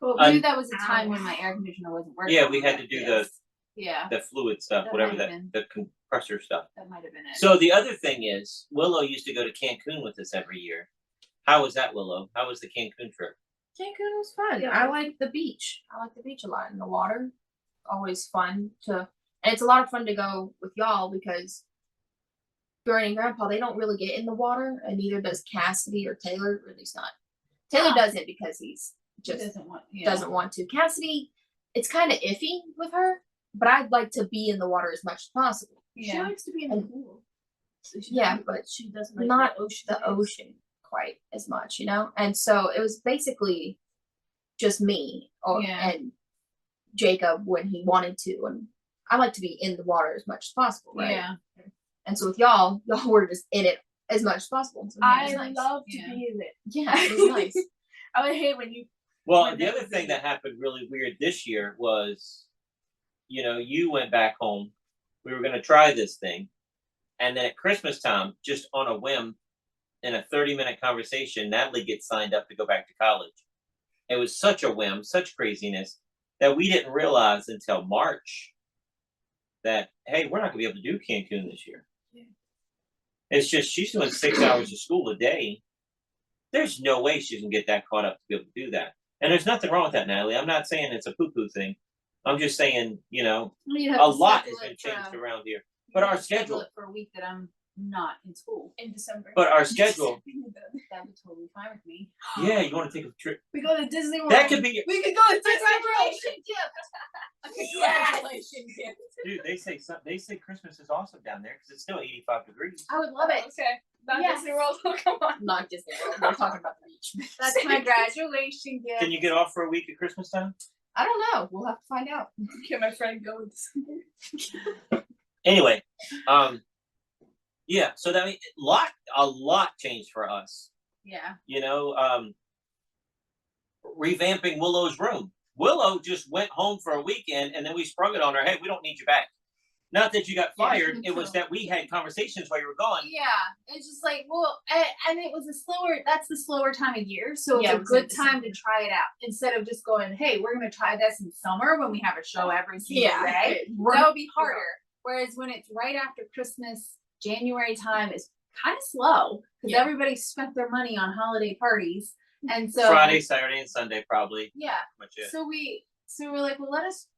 But Um, maybe that was a time when my air conditioner wasn't working. Yeah, we had to do Yes. Yeah, the fluid stuff, That whatever might have been. the compressor stuff. that might have been it. So the other thing is, Willow used to go to Cancun with us every year. How was that, Willow? How was the Cancun trip? Cancun was fun. Yeah. I like the beach. I like the beach a lot, and the water, always fun to. And it's a lot of fun to go with y'all because Granny and Grandpa, they don't really get in the water, and neither does Cassidy or Taylor. Or at least not. Taylor doesn't because he's She just doesn't want. Yeah. doesn't want to. Cassidy, it's kind of iffy with her, but I'd like to be in the water as much as possible. She Yeah. likes to be in the And- pool. So Yeah, doesn't- but she doesn't like not the ocean. the days. ocean quite as much, you know? And so it was basically just me Yeah. and Jacob when he wanted to. And I like to be in the water as much as possible, right? Yeah. And so with y'all were just in it as much as possible. So it I was nice. love to Yeah. be in it. Yeah, it was nice. I would hate when you. Well, When the they other would thing be- that happened really weird this year was, you know, you went back home. We were going to try this thing. And then at Christmas time, just on a whim, in a 30-minute conversation, Natalie gets signed up to go back to college. It was such a whim, such craziness, that we didn't realize until March that, hey, we're not going to be able to do Cancun this year. Yeah. It's just she's doing 6 hours of school a day. There's no way she's going to get that caught up to be able to do that. And there's nothing wrong with that, Natalie. I'm not saying it's a poo-poo thing. I'm just saying, you know, You'd have a to lot schedule has been it for changed a- around here. you'd But have our to schedule schedule, it for a week that I'm not in school. in December. but our schedule, That'd be totally fine with me. yeah, you want to take a trip? We go to Disney World. That could be, We could go to Congratulations, A Yes! congratulations gift. dude. They say Christmas is awesome down there because it's still 85 degrees. I would love it. Okay. Not Yes. Disney World. Come on. Not Disney World. We're talking about the beach. That's my graduation gift. Can you get off for a week at Christmas time? I don't know. We'll have to find out. Can my friend go in December? Anyway, yeah. So that mean a lot changed for us. Yeah. You know, revamping Willow's room. Willow just went home for a weekend, and then we sprung it on her. Hey, we don't need you back. Not that you got fired. It was that we had conversations while you were gone. Yeah, it's just like, well, and it was that's the slower time of year, so it's Yeah, a it was in good time to try it out instead of just going, hey, we're gonna try this in summer when we have a show every single day. That would be harder. Whereas when it's right after Christmas, January time is kind of slow because everybody spent their money on holiday parties, and so Friday, Saturday, and Sunday probably. yeah. Much it. So we're like, well, let's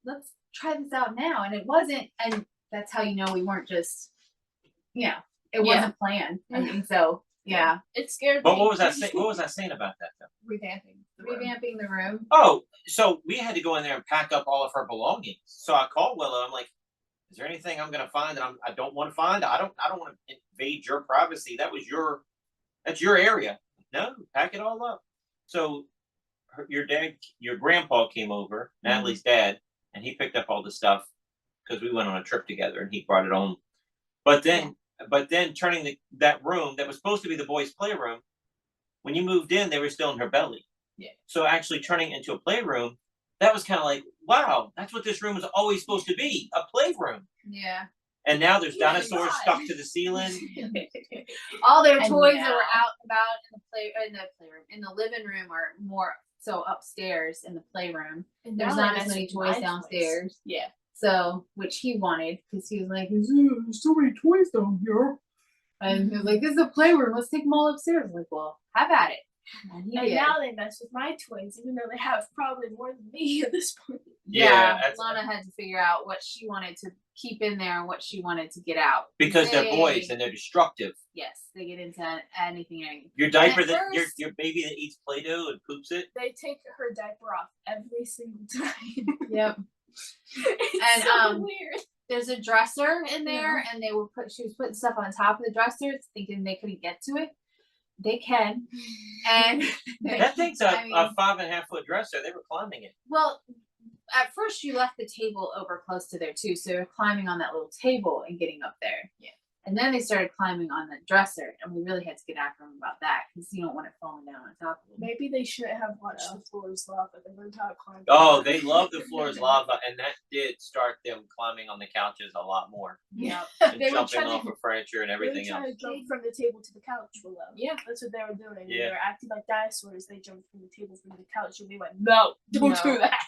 try this out now, and it wasn't, and that's how you know we weren't just, it wasn't planned. I mean, so yeah, It scared But me. what was I saying? What was I saying about that though? revamping the room. Oh, so we had to go in there and pack up all of her belongings. So I called Willow. I'm like, "Is there anything I'm going to find that I don't want to find? I don't want to invade your privacy. That's your area. No, pack it all up." So your grandpa came over, Natalie's dad, and he picked up all the stuff because we went on a trip together, and he brought it home. But then turning that room that was supposed to be the boys' playroom, when you moved in, they were still in her belly. Yeah. So actually turning it into a playroom, that was kind of like, wow, that's what this room was always supposed to be, a playroom. Yeah. And now there's Yeah, dinosaurs God. stuck to the ceiling. All their And toys that now- were out and about in the living room are more so upstairs in the playroom. And There's now not they as many mess with toys my downstairs. Yeah. So, which he wanted because he was like, There's so many toys down here. and he was like, "This is a playroom. Let's take them all upstairs." I was like, well, have at it. And he And did. now they mess with my toys, even though they have probably more than me at this point. Yeah, that's- Lana had to figure out what she wanted to keep in there and what she wanted to get out. Because they're boys and they're destructive. Yes, they get into anything. Your diaper at that first- your baby that eats Play-Doh and poops it. They take her diaper off every single time. Yep. It's And, so weird. There's a dresser in there, and she was putting stuff on top of the dresser, thinking they couldn't get to it. They can, and That thing's a I mean, 5.5 foot dresser. They were climbing it. well, at first she left the table over close to there too, so they're climbing on that little table and getting up there. Yeah. And then they started climbing on the dresser, and we really had to get after them about that because you don't want it falling down on top of them. Maybe they shouldn't have watched the floors lava. They learned how to climb. Oh, they love the floor is lava, and that did start them climbing on the couches a lot more. Yeah. And They were jumping trying off of furniture and They were everything trying else. to jump from the table to the couch, Willow. Yeah. That's what they were doing. Yeah. They were acting like dinosaurs. They jumped from the table from the couch, and we went, "No, don't No. do that."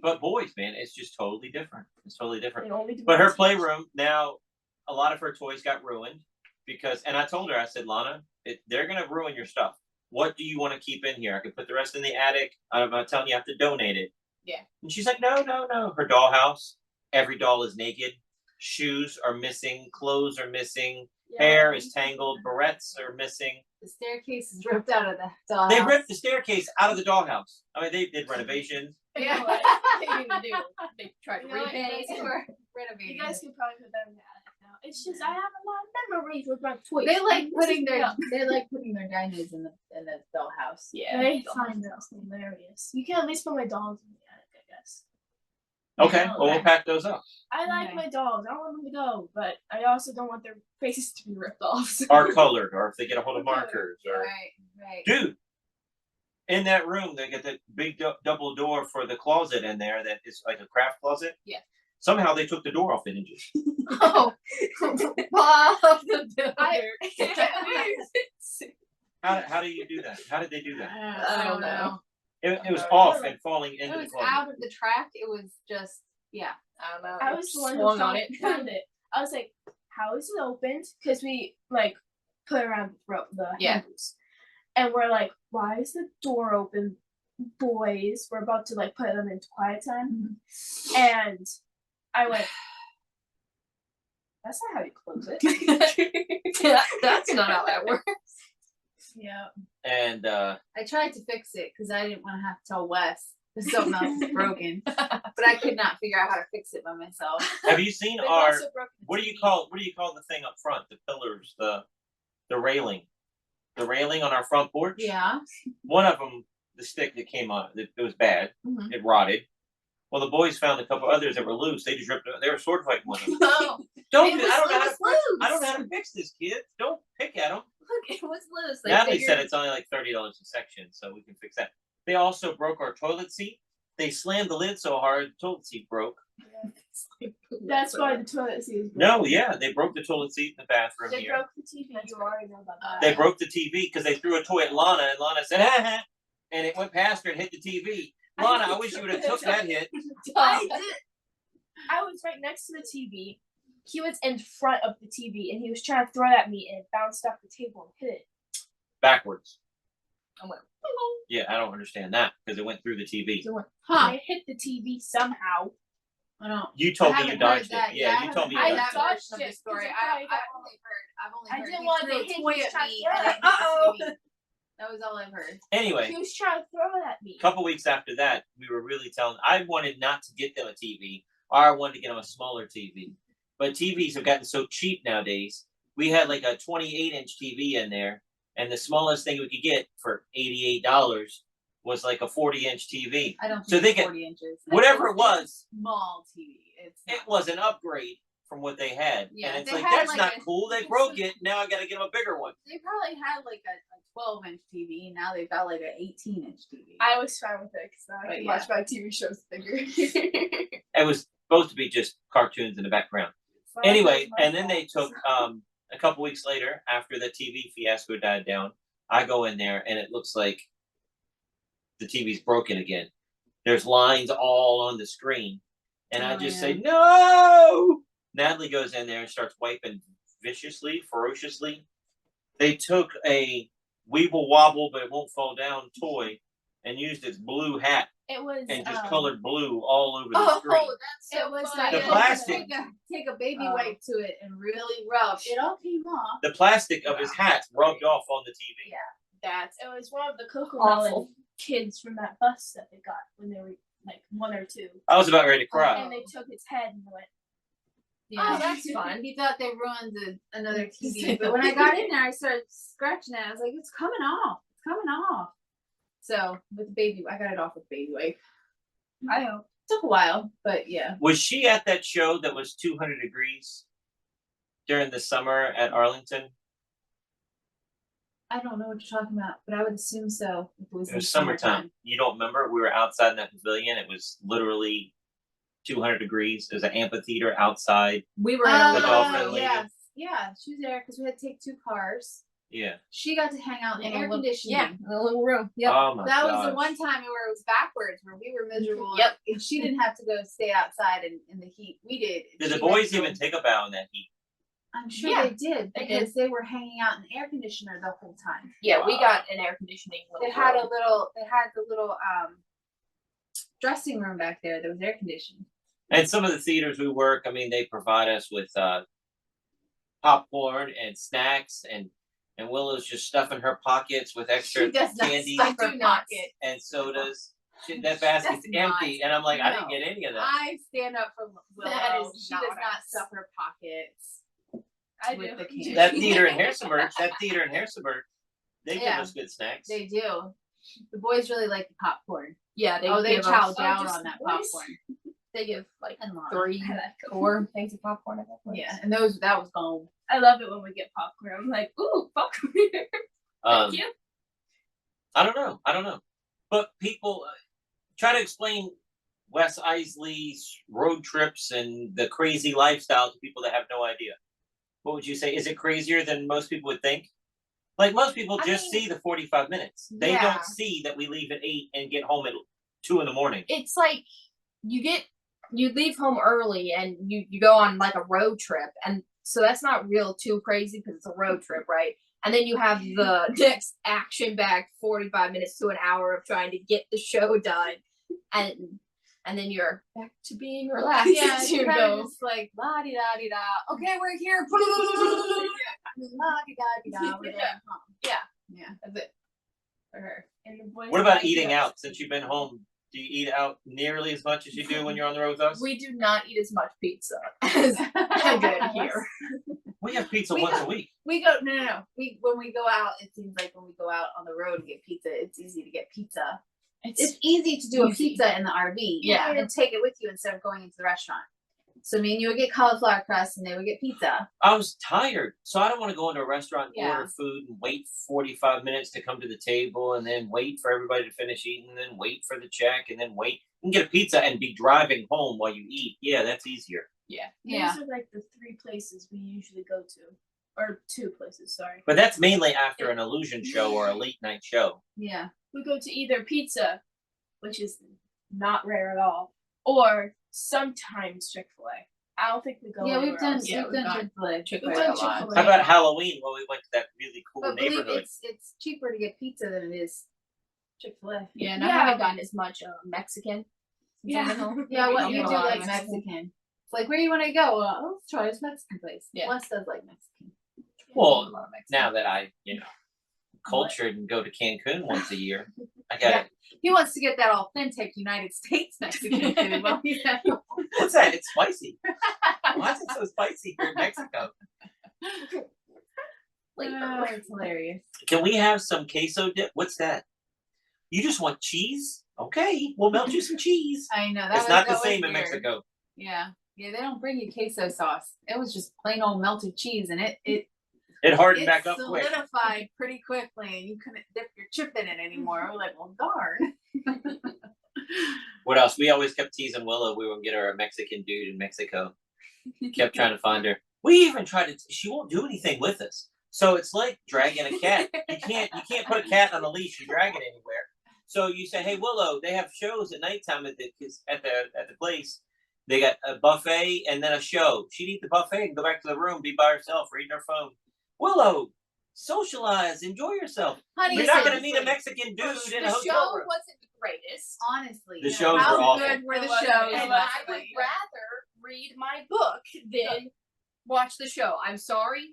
But boys, man, it's just totally different. It's totally They different. only do But her that. playroom now, a lot of her toys got ruined because, and I told her, I said, Lana, they're gonna ruin your stuff. What do you want to keep in here? I could put the rest in the attic. I'm not telling you, I have to donate it. Yeah. And she's like, no. Her dollhouse, every doll is naked. Shoes are missing. Clothes are missing. Yeah. Hair is tangled. Barrettes are missing. The staircase is ripped out of the dollhouse. They ripped the staircase out of the dollhouse. I mean, they did renovations. You Yeah. know what? They didn't do. They tried to You know what? remake They it. were You renovating. guys can probably put that in the attic now. It's just I have a lot of memories with my toys. They like This putting is- their yeah. dinos in the dollhouse. Yeah. They find that hilarious. You can at least put my dolls in the attic, I guess. Okay, Yeah, well, we'll okay. pack those up. I like Okay. my dolls. I don't want them to go, but I also don't want their faces to be ripped off. so- Or colored, or if they get a hold of Or colored. markers, or Right. dude. In that room, they get the big double door for the closet in there that is like a craft closet. Yeah. Somehow they took the door off the hinges. Oh, Bob the Builder. How do you do that? How did they do that? I don't know. It was off and falling It into the was closet. out of the track. It was just I don't know. I was the one who swung on it. found it. I was like, how is it opened? Because we like put it around the Yeah. handles. And we're like, why is the door open boys were about to like put them into quiet time, and I went, "That's not how you close it." That's not how that works. Yeah. And I tried to fix it because I didn't want to have to tell Wes that something else is broken, but I could not figure out how to fix it by myself. have you seen They've our? also broken the What do you TV. call the thing up front? The pillars, the railing, on our front porch. Yeah. One of them, the stick that came on, it was bad. Mhm. It rotted. Well, the boys found a couple others that were loose. They just ripped it. They were sword fighting with them. Oh, Don't. It do- was I don't know how to. loose. I don't know how to fix this, kids. Don't pick at them. look, it was loose. They Natalie figured- said it's only like $30 a section, so we can fix that. They also broke our toilet seat. They slammed the lid so hard, the toilet seat broke. That's why the toilet seat is broken. No, yeah, they broke the toilet seat in the bathroom They here. broke the TV. You already know about that. They broke the TV because they threw a toy at Lana, and Lana said, "Ha ha," and it went past her and hit the TV. Lana, I wish you would have took that hit. I did. I was right next to the TV. He was in front of the TV, and he was trying to throw it at me, and it bounced off the table and hit it. Backwards. I went, Yeah, I don't understand that because it went through the TV. Huh. And it hit the TV somehow. I don't. You told I me you haven't dodged heard that. it. Yeah, I you told me haven't you I heard dodged that it. dodged version of it, the 'cause story. I thought I've only I heard. didn't he want threw to a hit toy his at trying me to and throw it it. hit Uh-oh. the TV. That was all I've heard. Anyway, He was trying to throw it at me. a couple weeks after that, we were really telling. I wanted not to get them a TV, or I wanted to get them a smaller TV. But TVs have gotten so cheap nowadays. We had like a 28-inch TV in there, and the smallest thing we could get for $88 was like a 40-inch TV. I don't So think they it's get 40 inches. whatever It's it was. a small TV. It's It not- was an upgrade from what they had, Yeah, and it's they like had that's like not a- cool. They broke it. Now I got to get them a bigger one. They probably had like a 12-inch TV. And now they've got like an 18-inch TV. I was fine with it because I But can yeah. watch my TV shows bigger. It was supposed to be just cartoons in the background. Anyway, and then they took a couple weeks later, after the TV fiasco died down, I go in there and it looks like the TV's broken again. There's lines all on the screen, and I Oh, just yeah. say no. Natalie goes in there and starts wiping viciously, ferociously. They took a Weeble Wobble but it won't fall down toy and used its blue hat It was and just colored blue all over the screen. oh, that's so It was funny. like The you plastic- take a baby wipe to it and really rub. It all came off. The plastic of his hat rubbed off on the TV. Yeah. It was one of the Coco Awful. Melon kids from that bus that they got when they were like 1 or 2. I was about ready to cry. And they took his head and went, Oh, that's fun. He thought they ruined another TV, but when I got in there, I started scratching it. I was like, "It's coming off! It's coming off!" So with the baby, I got it off with baby wipe. I hope it took a while, but yeah. Was she at that show that was 200 degrees during the summer at Arlington? I don't know what you're talking about, but I would assume so. If it was, It in was summertime. You don't remember? We were outside in that pavilion. It was literally 200 degrees. There's an amphitheater outside. We were in a With little all the room. lady. yes, yeah, she was there because we had to take 2 cars. Yeah. She got to hang out in In the a air little- conditioning. Yeah, in a little room. Yep. Oh my That was the gosh. one time where it was backwards, where we were miserable. Yep. And she didn't have to go stay outside in the heat. We did. Did the She boys had to- even take a bow in that heat? I'm sure Yeah, they did they because they were hanging out in the air conditioner the whole time. Yeah, we got an air conditioning. They had the little dressing room back there that was air conditioned. And some of the theaters we work, I mean, they provide us with popcorn and snacks, and Willow's just stuffing her pockets with extra She does not candy stuff I her do not. pocket. and sodas. That basket's That's not- empty, and I'm like, I didn't no. get any of that. I stand up for Willow. That is She not does not us. stuff her pockets. I with do. the candy. That theater in Harrisonburg, they give Yeah. us good snacks. They do. The boys really like the popcorn. Yeah, they They give chow us, down just on that boys. popcorn. they give like And Lana. 3, 4 things of popcorn at that point. Yeah, and that was gone. I love it when we get popcorn. I'm like, ooh, popcorn. Thank you. I don't know. But people try to explain Wes Iseli's road trips and the crazy lifestyle to people that have no idea. What would you say? Is it crazier than most people would think? Like most people I just mean, see the 45 minutes. They yeah. don't see that we leave at 8 and get home at 2 in the morning. It's like you leave home early and you go on like a road trip, and so that's not real too crazy because it's a road trip, right? And then you have the next action-packed 45 minutes to an hour of trying to get the show done, and then you're back to being relaxed. Yeah, as you you kind go. of just like la di da di da. Okay, we're here. La di da di da. We're going home. Yeah, that's it for her. And the boys What about like eating us. out? Since you've been home, do you eat out nearly as much as you do when you're on the road with us? We do not eat as much pizza as I did here. We have pizza We once go- a week. We go no. When we go out, it seems like when we go out on the road and get pizza, it's easy to get pizza. It's easy to do a easy. pizza in the RV, Yeah. and take it with you instead of going into the restaurant. So me and you would get cauliflower crust, and they would get pizza. I was tired, so I don't want to go into a restaurant and Yeah. order food and wait 45 minutes to come to the table, and then wait for everybody to finish eating, and then wait for the check, and then wait and get a pizza and be driving home while you eat. Yeah, that's easier. Yeah. Yeah. Those are like the 3 places we usually go to, or 2 places. Sorry, But that's mainly after an illusion show or a late night show. Yeah. we go to either pizza, which is not rare at all, or sometimes Chick-fil-A. I don't think we go. Yeah, we've anywhere done else. Yeah, we've we've done got Chick-fil-A. Chick-fil-A We've done a lot. Chick-fil-A. How about Halloween when we went to that really cool But believe neighborhood? it's cheaper to get pizza than it is Chick-fil-A. Yeah, and I Yeah. haven't gotten as much Mexican. since I've been home. Yeah, what I'll you go do a lot like of Mexican. It's like, where do you want to go? Let's try this Mexican place. Yeah. Wes does like Mexican. Well, A lot of Mexican. now that I, cultured and go to Cancun once a year, I got He wants to get that authentic United States Mexican food while he's at home. What's that? It's spicy. Why is it so spicy here in Mexico? Oh, it's hilarious. Can we have some queso dip? What's that? You just want cheese? Okay, we'll melt you some cheese. I know. It's not the same in weird. Mexico. Yeah. Yeah, they don't bring you queso sauce. It was just plain old melted cheese, and it It hardened back up quick. solidified pretty quickly, and you couldn't dip your chip in it anymore. We're like, well, darn. What else? We always kept teasing Willow. We would get her a Mexican dude in Mexico. Kept trying to find her. We even tried to. She won't do anything with us. So it's like dragging a cat. You can't put a cat on a leash and drag it anywhere. So you say, hey Willow, they have shows at nighttime at the place. They got a buffet and then a show. She'd eat the buffet and go back to the room, be by herself, reading her phone. Willow, socialize, enjoy yourself. Honey, You're not going to honestly, meet a Mexican dude in a The hotel show room. wasn't the greatest. honestly. The shows how were awful. good were the It wasn't. shows? And Well, I would rather read my book than watch the show. I'm sorry,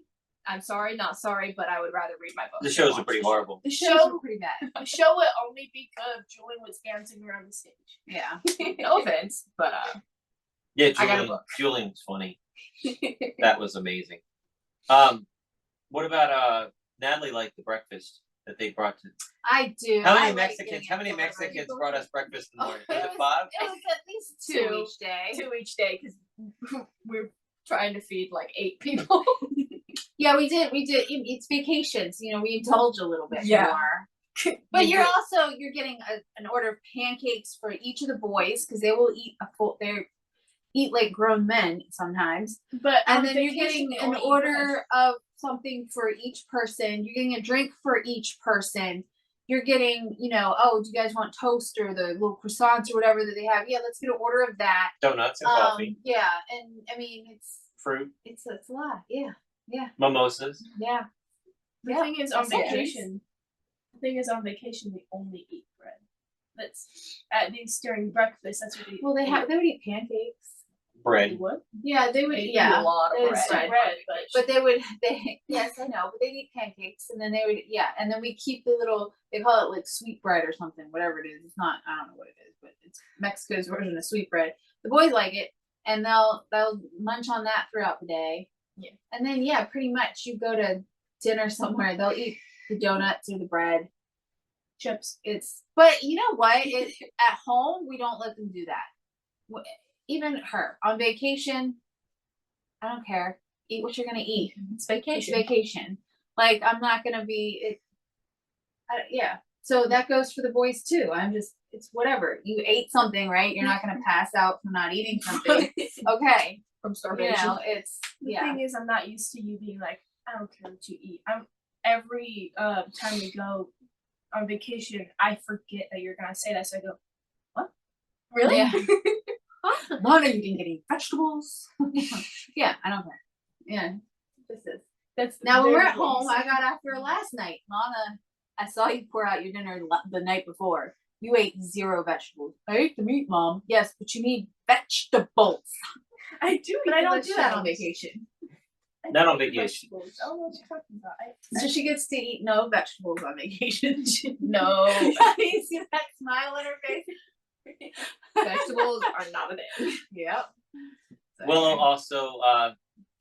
not sorry, but I would rather read my book. The than shows watch are pretty the show. horrible. The shows were pretty bad. The show would only be good if Julian was dancing around the stage. Yeah. No offense, but Yeah, I got a Julian. book. Julian was funny. That was amazing. What about Natalie liked the breakfast that they brought to? I do. How I many like Mexicans? getting How it many delivered. Mexicans brought us breakfast in the morning? Oh, Was it 5? It was at least 2 Two. each day. 2 each day because we're trying to feed like 8 people. Yeah, we did. It's vacations. We indulge a little bit Yeah. more. But you're getting an order of pancakes for each of the boys because they will eat they eat like grown men sometimes. But And on then you're vacation, getting they an only eat order of something for each person. You're getting a drink for each person. You're getting, do you guys want toast or the little croissants or whatever that they have? Yeah, let's get an order of that. Donuts and coffee, Yeah, and I mean fruit, it's a lot. Yeah, mimosas. yeah. The Yeah, thing is, on that's it. vacation, we only eat bread. That's at least during breakfast. That's what we. Well, they would eat pancakes. Bread. What? Yeah, they would. They eat Yeah, a lot of they bread. spread bread, but they yes, I know, but they eat pancakes, and then they would and then we keep the little, they call it like sweet bread or something, whatever it is. It's not, I don't know what it is, but it's Mexico's version of sweet bread. The boys like it, and they'll munch on that throughout the day. Yeah. And then pretty much you go to dinner somewhere, they'll eat the donuts or the bread. Chips. But you know what? At home, we don't let them do that. Even her on vacation, I don't care. Eat what you're gonna eat. It's vacation. It's vacation. Like I'm not gonna be it. Yeah. So that goes for the boys too. It's whatever. You ate something, right? You're not gonna pass out from not eating something. Okay. From starvation. It's The thing is, I'm not used to you being like, I don't care what you eat. Every time we go on vacation, I forget that you're gonna say that, so I go, what? Really? Yeah. Lana, you didn't get any vegetables. Yeah, I don't care. Yeah. Now when we're very at home, nice. I got after her last night. Lana, I saw you pour out your dinner the night before. You ate 0 vegetables. I ate the meat, Mom. Yes, but you need vegetables. I do, But I don't do that on vegetables. vacation. I Not do on eat vacation. vegetables. I don't know what you're talking about. So she gets to eat no vegetables on vacation. No, You see that smile on her face? vegetables are not a thing. Yep. Willow also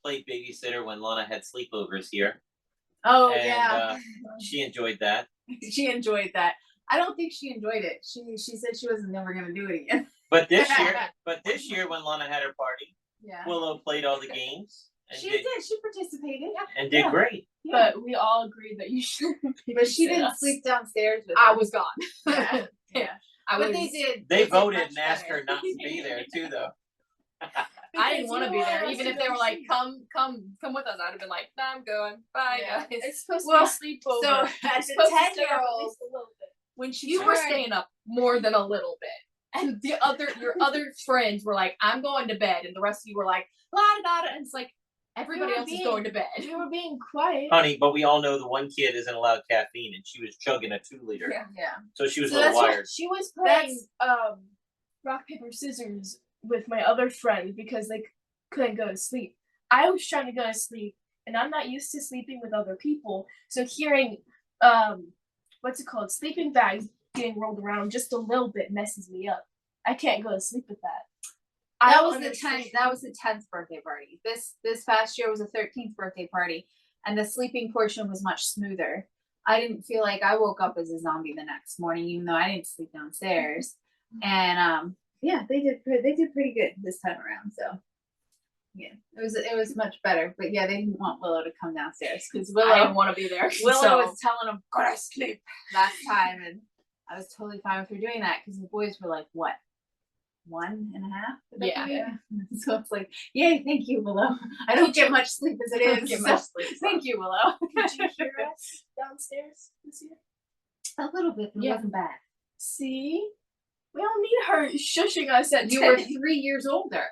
played babysitter when Lana had sleepovers here. Oh And yeah. she enjoyed that. She enjoyed that. I don't think she enjoyed it. She said she wasn't never gonna do it again. But this year when Lana had her party, Yeah. Willow played all the games and She did. She participated. and did great. But we all agreed that you should. But she didn't sleep downstairs with I us. was gone. Yeah. Yeah. I But was. they did. They did voted much and asked better. her not to be there too, though. I didn't want to be there, Because even you if they don't were like, sleep. "Come with us." I'd have been like, "No, I'm going. Bye, Yeah. guys." It's supposed Well, to be a sleepover. So You're as a supposed to stay up at 10-year-old, least a little bit. when she You were turned- staying up more than a little bit, and your other friends were like, "I'm going to bed," and the rest of you were like, "La da da," and it's like everybody We were else is being- going to bed. We were being quiet. Honey, but we all know the one kid isn't allowed caffeine, and she was chugging a 2-liter, Yeah. so she was So a little that's what- wired. She was playing rock paper scissors with my other friend because they couldn't go to sleep. I was trying to go to sleep, and I'm not used to sleeping with other people. So hearing what's it called, sleeping bags getting rolled around just a little bit messes me up. I can't go to sleep with that. I That don't was the understand. 10th. That was the 10th birthday party. This past year was a 13th birthday party, and the sleeping portion was much smoother. I didn't feel like I woke up as a zombie the next morning, even though I didn't sleep downstairs. And yeah, they did pretty good this time around. So yeah, it was much better. But yeah, they didn't want Willow to come downstairs because I Willow didn't want to be there. Willow so. was telling them go to sleep last time, and I was totally fine with her doing that because the boys were like, what, 1.5? Yeah. So it's like, yay, thank you, Willow. I don't get much sleep as it I don't is. get so much sleep, so. Thank you, Willow. Did you hear us downstairs this year? A little bit, but it Yeah. wasn't bad. See? We don't need her shushing us at You 10. were 3 years older.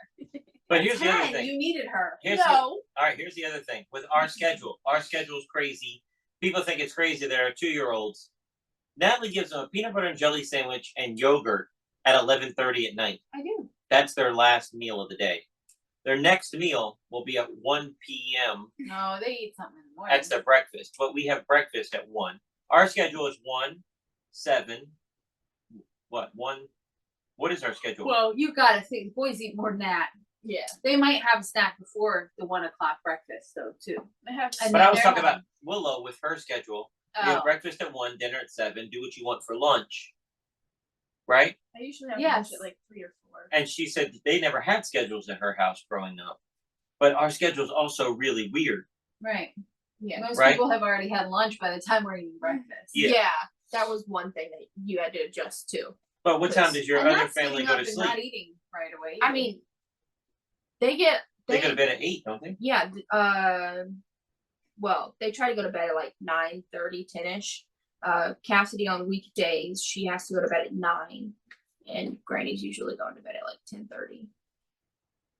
But here's the other 10, thing. you needed her. Here's the- No. all right, here's the other thing. With our schedule is crazy. People think it's crazy. There are 2-year-olds. Natalie gives them a peanut butter and jelly sandwich and yogurt at 11:30 at night. I do. That's their last meal of the day. Their next meal will be at 1 p.m. No, they eat something in the morning. That's their breakfast. But we have breakfast at 1. Our schedule is 1, 7. What, 1? What is our schedule? Well, you gotta think, boys eat more than that. Yeah. They might have a snack before the 1 o'clock breakfast, though, too. I have And but then I was they're talking not- about Willow with her schedule. We Oh. have breakfast at 1, dinner at 7, do what you want for lunch. Right? I usually have Yes. lunch at like 3 or 4. And she said they never had schedules in her house growing up. But our schedule's also really weird. Right. Yeah. Most Right. people have already had lunch by the time we're eating breakfast. Yeah. That was one thing that you had to adjust to. But what time does your And other that's family getting go up to and not sleep? eating right away. I mean, they get They go to bed at 8, don't they? Yeah. Well, they try to go to bed at like 9:30, 10ish. Cassidy on weekdays, she has to go to bed at 9, and Granny's usually going to bed at like 10:30.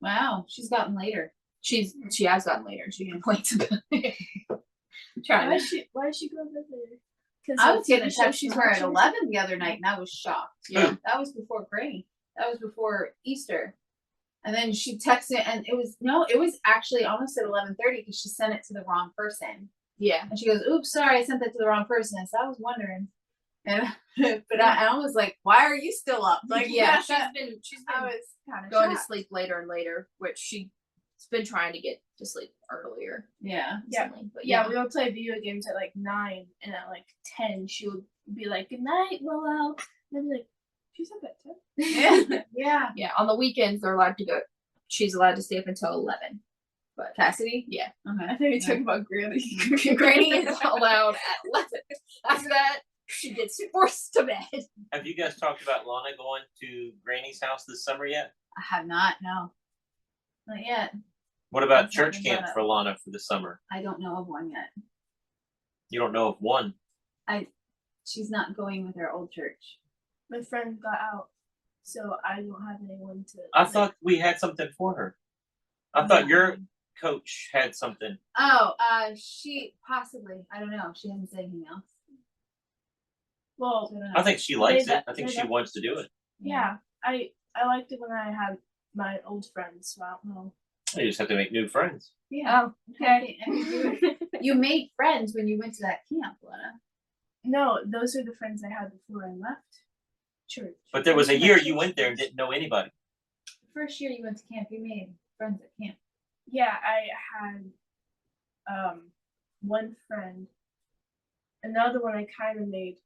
Wow, she's gotten later. She has gotten later. She complains about it. Trying Why to. is she going to bed later? I was getting a TV show text she's from her at watching? 11 the other night, and I was shocked. Yeah. That was before Granny. That was before Easter. And then she texted, and it was actually almost at 11:30 because she sent it to the wrong person. Yeah. And she goes, "Oops, sorry, I sent that to the wrong person." So I was wondering, and but I was like, "Why are you still up?" Like, Yeah. She's I been was kind of going to sleep later and later, which she's been trying to get to sleep earlier. Yeah. Yeah. Recently, but Yeah, we would play video games at like 9, and at like 10, she would be like, "Good night, Willow." And I'd be like, "She's up at 10." Yeah. Yeah. Yeah, on the weekends they're allowed to go. She's allowed to stay up until 11. But Cassidy. yeah, Okay. I thought you were talking about Granny. Granny is allowed at 11. After that, she gets forced to bed. Have you guys talked about Lana going to Granny's house this summer yet? I have not. No. Not yet. What about I'm church talking camp about for Lana for the summer? I don't know of one yet. You don't know of one. She's not going with her old church. My friend got out, so I don't have anyone to. I like, thought we had something for her. I thought coach had something. Oh, she possibly. I don't know. She hasn't said anything else. Well, So I don't know. I think she likes They- it. I think they she don't- wants to do it. yeah, I liked it when I had my old friends. So I don't know. You just have to make new friends. Yeah. Oh, okay. You made friends when you went to that camp, Lana. No, those are the friends I had before I left church. But there was a Those are my year church you went there and friends. didn't know anybody. The first year you went to camp, you made friends at camp. Yeah, I had one friend. Another one I kind of made,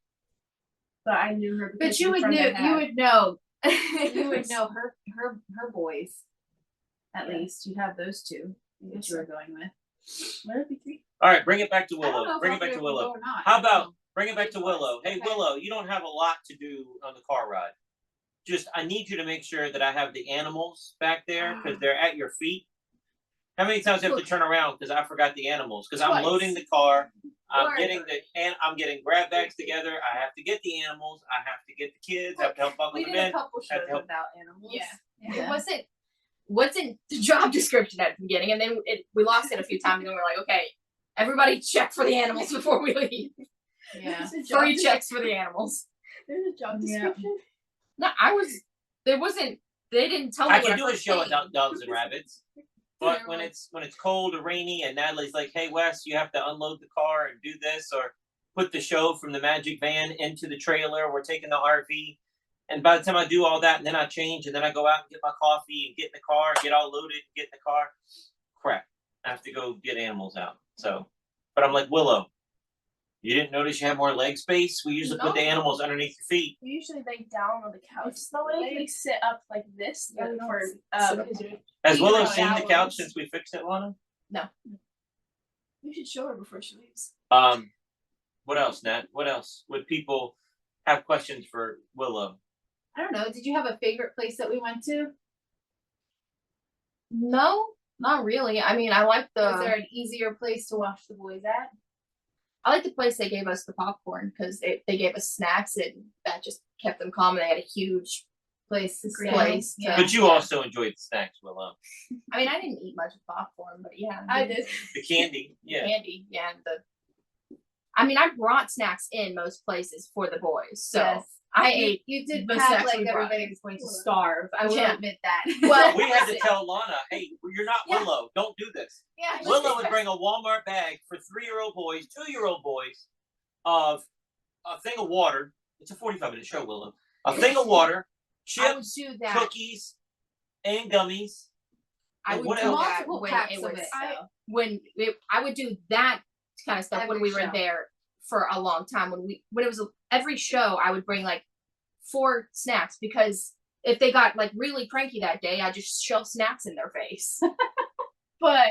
but I knew her. Because But you of the would friend I know. You had. would know. You would know her boys. At Yeah. least you'd have those two that you were going with. Would it be 3? All right, bring it back to I don't know Willow. if Bring I'll it back be to able go Willow. or not. How I don't about know. bring it back to Willow? Hey, Okay. Willow, you don't have a lot to do on the car ride. Just, I need you to make sure that I have the animals back there because they're at your feet. How many times do I have to turn around because I forgot the animals? Because I'm Twice. loading the car. I'm Or- getting grab bags together. I have to get the animals. I have to get the kids. I have to help buckle We them did a in. couple Had shows to help- without animals. Yeah. It wasn't the job description at the beginning, and then we lost it a few times, and we were like, okay, everybody check for the animals before we leave. Yeah. There's a job 3 checks for the animals. There's a job Yeah. description. No, they didn't tell me I what can I do a first show thing. about dogs and rabbits. But when it's cold or rainy and Natalie's like, hey Wes, you have to unload the car and do this or put the show from the magic van into the trailer, we're taking the RV. And by the time I do all that and then I change and then I go out and get my coffee and get in the car, get all loaded, get in the car. Crap. I have to go get animals out. So but I'm like, Willow, you didn't notice you have more leg space? We usually put the No. animals underneath your feet. We usually lay down on the couch. They sit up like this Yeah, we don't for Has Feet Willow on seen the couch towels. since we fixed it, Lana? We should show her before she leaves. What else, Nat? What else? Would people have questions for Willow? I don't know. Did you have a favorite place that we went to? No, not really. I mean, I like Was there an easier place to watch the boys at? I like the place they gave us the popcorn because they gave us snacks and that just kept them calm. And they had a huge Place to stay. place. Yeah. But you also enjoyed the snacks, Willow. I mean, I didn't eat much of popcorn, but yeah, I did. The candy, yeah. candy. Yeah, I mean, I brought snacks in most places for the boys, so Yes. I You- ate. You did the have snacks like we brought everybody in. was going to starve. I will Yeah. admit that. Well, We had to listen. tell Lana, hey, you're not Yeah. Willow. Don't do this. Yeah, Willow would bring a Walmart bag for 3-year-old boys, 2-year-old boys of a thing of water. It's a 45-minute show, Willow. A thing of water, I would chips, do that. cookies, and gummies. I and would what do else? that Multiple when packs it of was it. I would do that kind of stuff when Every we were show. there for a long time. When it was every show, I would bring like 4 snacks because if they got like really cranky that day, I just shove snacks in their face. But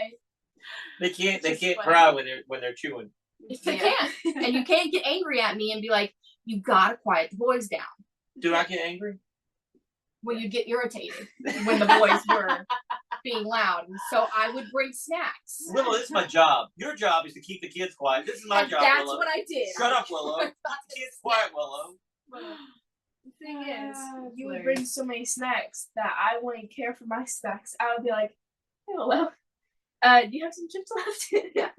They can't Just funny. cry when they're chewing. If they Yeah. can't, and you can't get angry at me and be like, "You gotta quiet the boys down." Do I get angry? When you get irritated when the boys were being loud, and so I would bring snacks. Willow, this is my job. Your job is to keep the kids quiet. This is my And job, that's Willow. what I did. Shut up, Willow. Keep the kids quiet, Willow. the thing is, That's you would hilarious. bring so many snacks that I wouldn't care for my snacks. I would be like, hey, well, do you have some chips left? Yeah.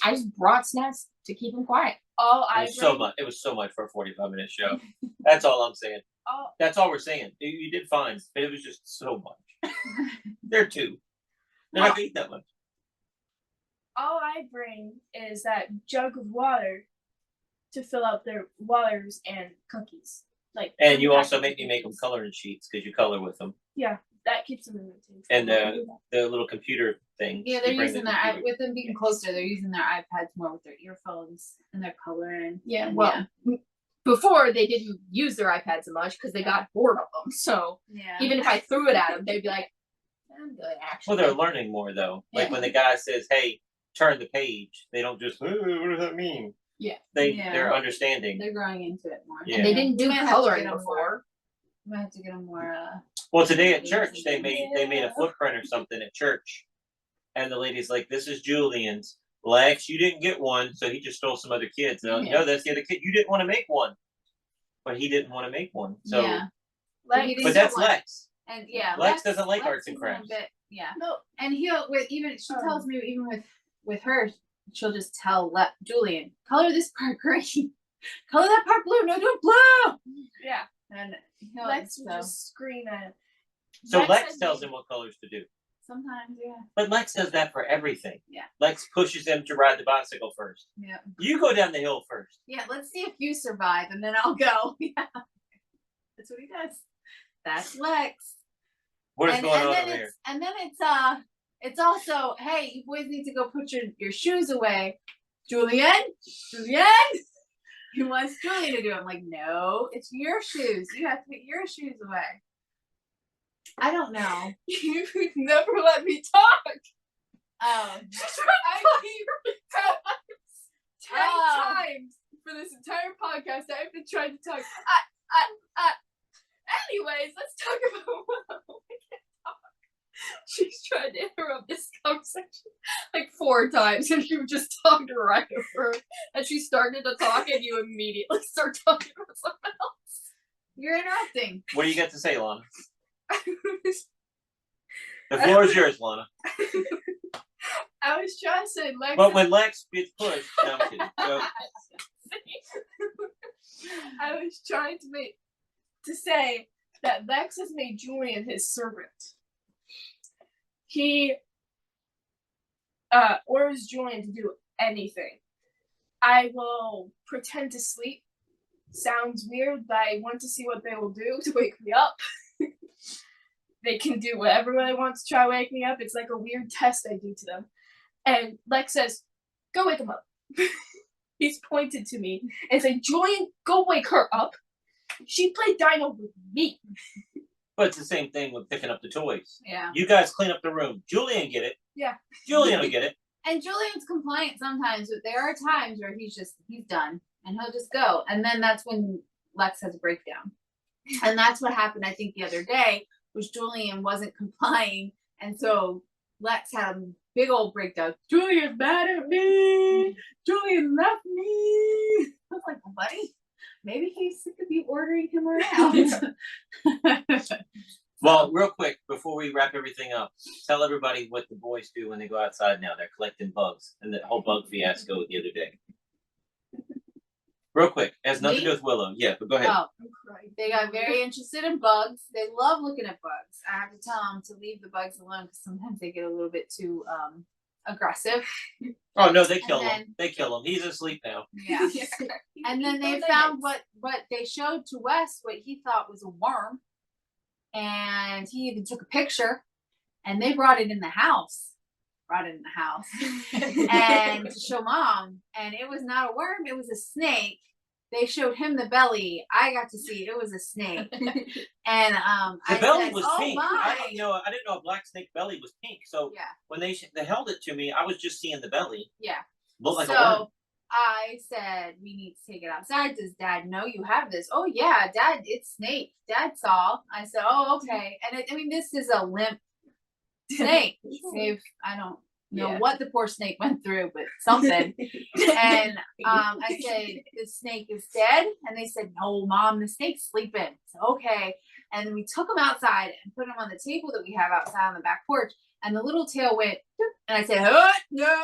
I just brought snacks to keep them quiet. All It I was so bring, much. It was so much for a 45-minute show. That's all I'm saying. all, That's all we're saying. You did fine, but it was just so much. They're 2. They're not gonna eat that much. all I bring is that jug of water to fill up their waters and cookies. Like, And you also packets make of me make them cookies. coloring sheets because you color with them. That keeps them entertained. And the little computer thing. Yeah, they're using their with them being closer. They're using their iPads more with their earphones and their coloring. Yeah. And Well, before they didn't use their iPads so much because they got bored of them. So yeah. even if I threw it at them, they'd be like, "I'm good, actually." Well, they're learning more though. Like Yeah. when the guy says, "Hey, turn the page," they don't just, "What does that mean?" Yeah. They're understanding. They're growing into it more. Yeah. And they didn't do We might have to coloring get 'em before. We might have to get them more. Well, today at church they made a footprint or something at church, and the lady's like, "This is Julian's. Lex, you didn't get one, so he just stole some other kids." No, Yeah. no, that's the other kid. You didn't want to make one, but he didn't want to make one. So, yeah. Like, He but didn't that's want- Lex. And yeah, Lex doesn't like arts and is a little crafts. bit Yeah. No. And he'll she tells me even with her, she'll just tell Julian, color this part green, color that part blue, no, do it blue. Yeah. And Lex will just scream at him. So Lex tells him what colors to do. Sometimes, yeah. But Lex does that for everything. Yeah. Lex pushes him to ride the bicycle first. Yeah. You go down the hill first. Yeah, let's see if you survive, and then I'll go. Yeah. That's what he does. That's Lex. What is going on over here? And then it's also, hey, you boys need to go put your shoes away. Julian? He wants Julian to do it. I'm like, no, it's your shoes. You have to put your shoes away. I don't know. You never let me talk. Oh. 10 times for this entire podcast I've been trying to talk. Anyways, let's talk about Willow. I can't talk. She's trying to interrupt this conversation like 4 times, and you just talked right over her. And she started to talk, and you immediately start talking about something else. You're interrupting. What do you got to say, Lana? The floor is yours, Lana. I was trying to say Lex. But when Lex gets pushed, no, I'm kidding. So, I was trying to say that Lex has made Julian his servant. He orders Julian to do anything. I will pretend to sleep. Sounds weird, but I want to see what they will do to wake me up. They can do whatever they want to try wake me up. It's like a weird test I do to them. And Lex says, go wake him up. He's pointed to me and said, Julian, go wake her up. She played Dino with me. but it's the same thing with picking up the toys. Yeah. You guys clean up the room. Julian get it. Yeah. Julian will get it. And Julian's compliant sometimes, but there are times where he's done and he'll just go. And then that's when Lex has a breakdown. And that's what happened, I think, the other day, was Julian wasn't complying. And so Lex had a big old breakdown. Julian's mad at me. Julian left me. I was like, buddy, maybe he's sick of you ordering him around. Well, real quick, before we wrap everything up, tell everybody what the boys do when they go outside now. They're collecting bugs and the whole bug fiasco the other day. Real quick, it has nothing to do with Willow. Yeah, but go ahead. Oh, they got very interested in bugs. They love looking at bugs. I have to tell them to leave the bugs alone because sometimes they get a little bit too aggressive. Oh no, they kill him. They kill him. He's asleep now. Yeah. And then they found what they showed to Wes what he thought was a worm, and he even took a picture, and they brought it in the house. And to show Mom, and it was not a worm, it was a snake. They showed him the belly. I got to see it was a snake. And the belly was pink. My. I didn't know a black snake belly was pink. So yeah. When they held it to me, I was just seeing the belly. Yeah. Looked like a worm. I said, we need to take it outside. Does Dad know you have this? Oh yeah, Dad, it's snake. Dad saw. I said, oh okay. And this is a limp snake. I don't know what the poor snake went through, but something. And I said, the snake is dead. And they said, no, Mom, the snake's sleeping. So, okay. And we took him outside and put him on the table that we have outside on the back porch. And the little tail went, and I said, oh, no,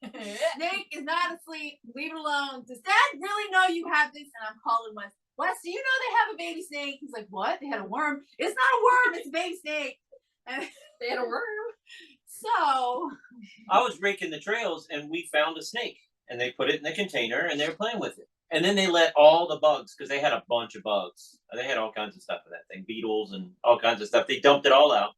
snake is not asleep. Leave it alone. Does Dad really know you have this? And I'm calling Wes. Wes, do you know they have a baby snake? He's like, what? They had a worm. It's not a worm. It's a baby snake. And they had a worm. So I was raking the trails and we found a snake and they put it in the container and they were playing with it. And then they let all the bugs, because they had a bunch of bugs. They had all kinds of stuff in that thing, beetles and all kinds of stuff. They dumped it all out.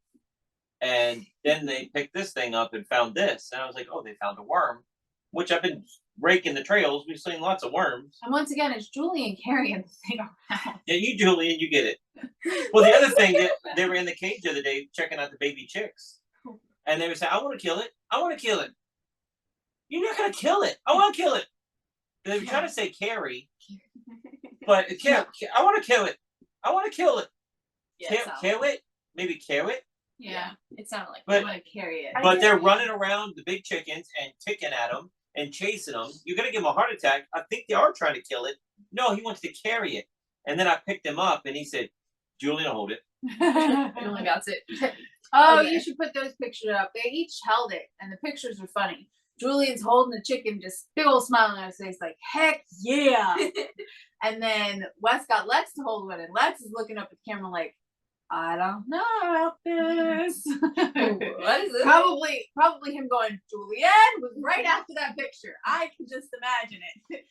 And then they picked this thing up and found this. And I was like, oh, they found a worm, which I've been raking the trails. We've seen lots of worms. And once again, it's Julian carrying the thing around. Yeah, you, Julian, you get it. Well, the other thing, they were in the cage the other day checking out the baby chicks. And they would say, I want to kill it. I want to kill it. You're not going to kill it. I want to kill it. They were trying to say carry. But I want to kill it. I want to kill it. Kill it? Maybe kill it? Yeah, it sounded like I want to carry it. But they're running around the big chickens and ticking at them and chasing them. You're going to give them a heart attack. I think they are trying to kill it. No, he wants to carry it. And then I picked him up and he said, Julian, hold it. He only got it. Oh, Okay. you should put those pictures up. They each held it, and the pictures are funny. Julian's holding the chicken, just big old smile on his face, like, heck yeah. And then Wes got Lex to hold one, and Lex is looking up at the camera like, I don't know about this. What is this? Probably him going, Julianne was right after that picture. I can just imagine it.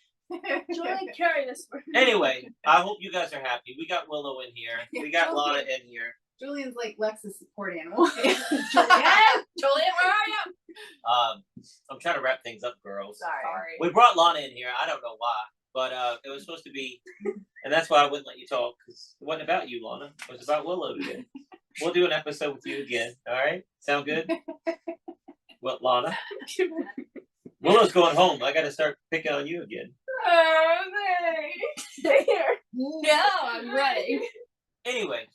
Julian carried us. Anyway, I hope you guys are happy. We got Willow in here. We got Lana in here. Julian's like Lex's support animal. Julian, where are you? I'm trying to wrap things up, girls. Sorry. We brought Lana in here. I don't know why, but it was supposed to be, and that's why I wouldn't let you talk, because it wasn't about you, Lana. It was about Willow today. We'll do an episode with you again. All right? Sound good? What, Lana? Willow's going home. I got to start picking on you again. Stay here. No, I'm ready. Anyway,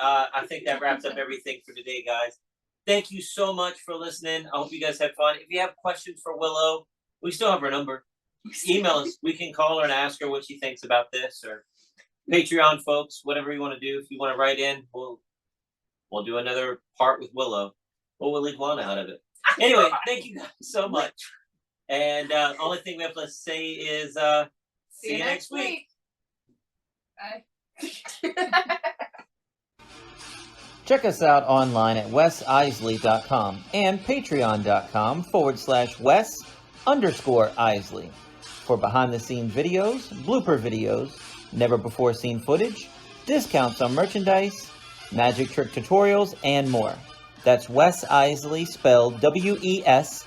I think that wraps up everything for today, guys. Thank you so much for listening. I hope you guys had fun. If you have questions for Willow, we still have her number. Email us. We can call her and ask her what she thinks about this, or Patreon folks, whatever you want to do. If you want to write in, we'll do another part with Willow. Or we'll leave Lana out of it. Anyway, thank you guys so much. And only thing we have to say is see you next week. Bye. Check us out online at wesisley.com and patreon.com/Wes_Isley for behind-the-scenes videos, blooper videos, never-before-seen footage, discounts on merchandise, magic trick tutorials, and more. That's Wes Iseli, spelled WESISELI.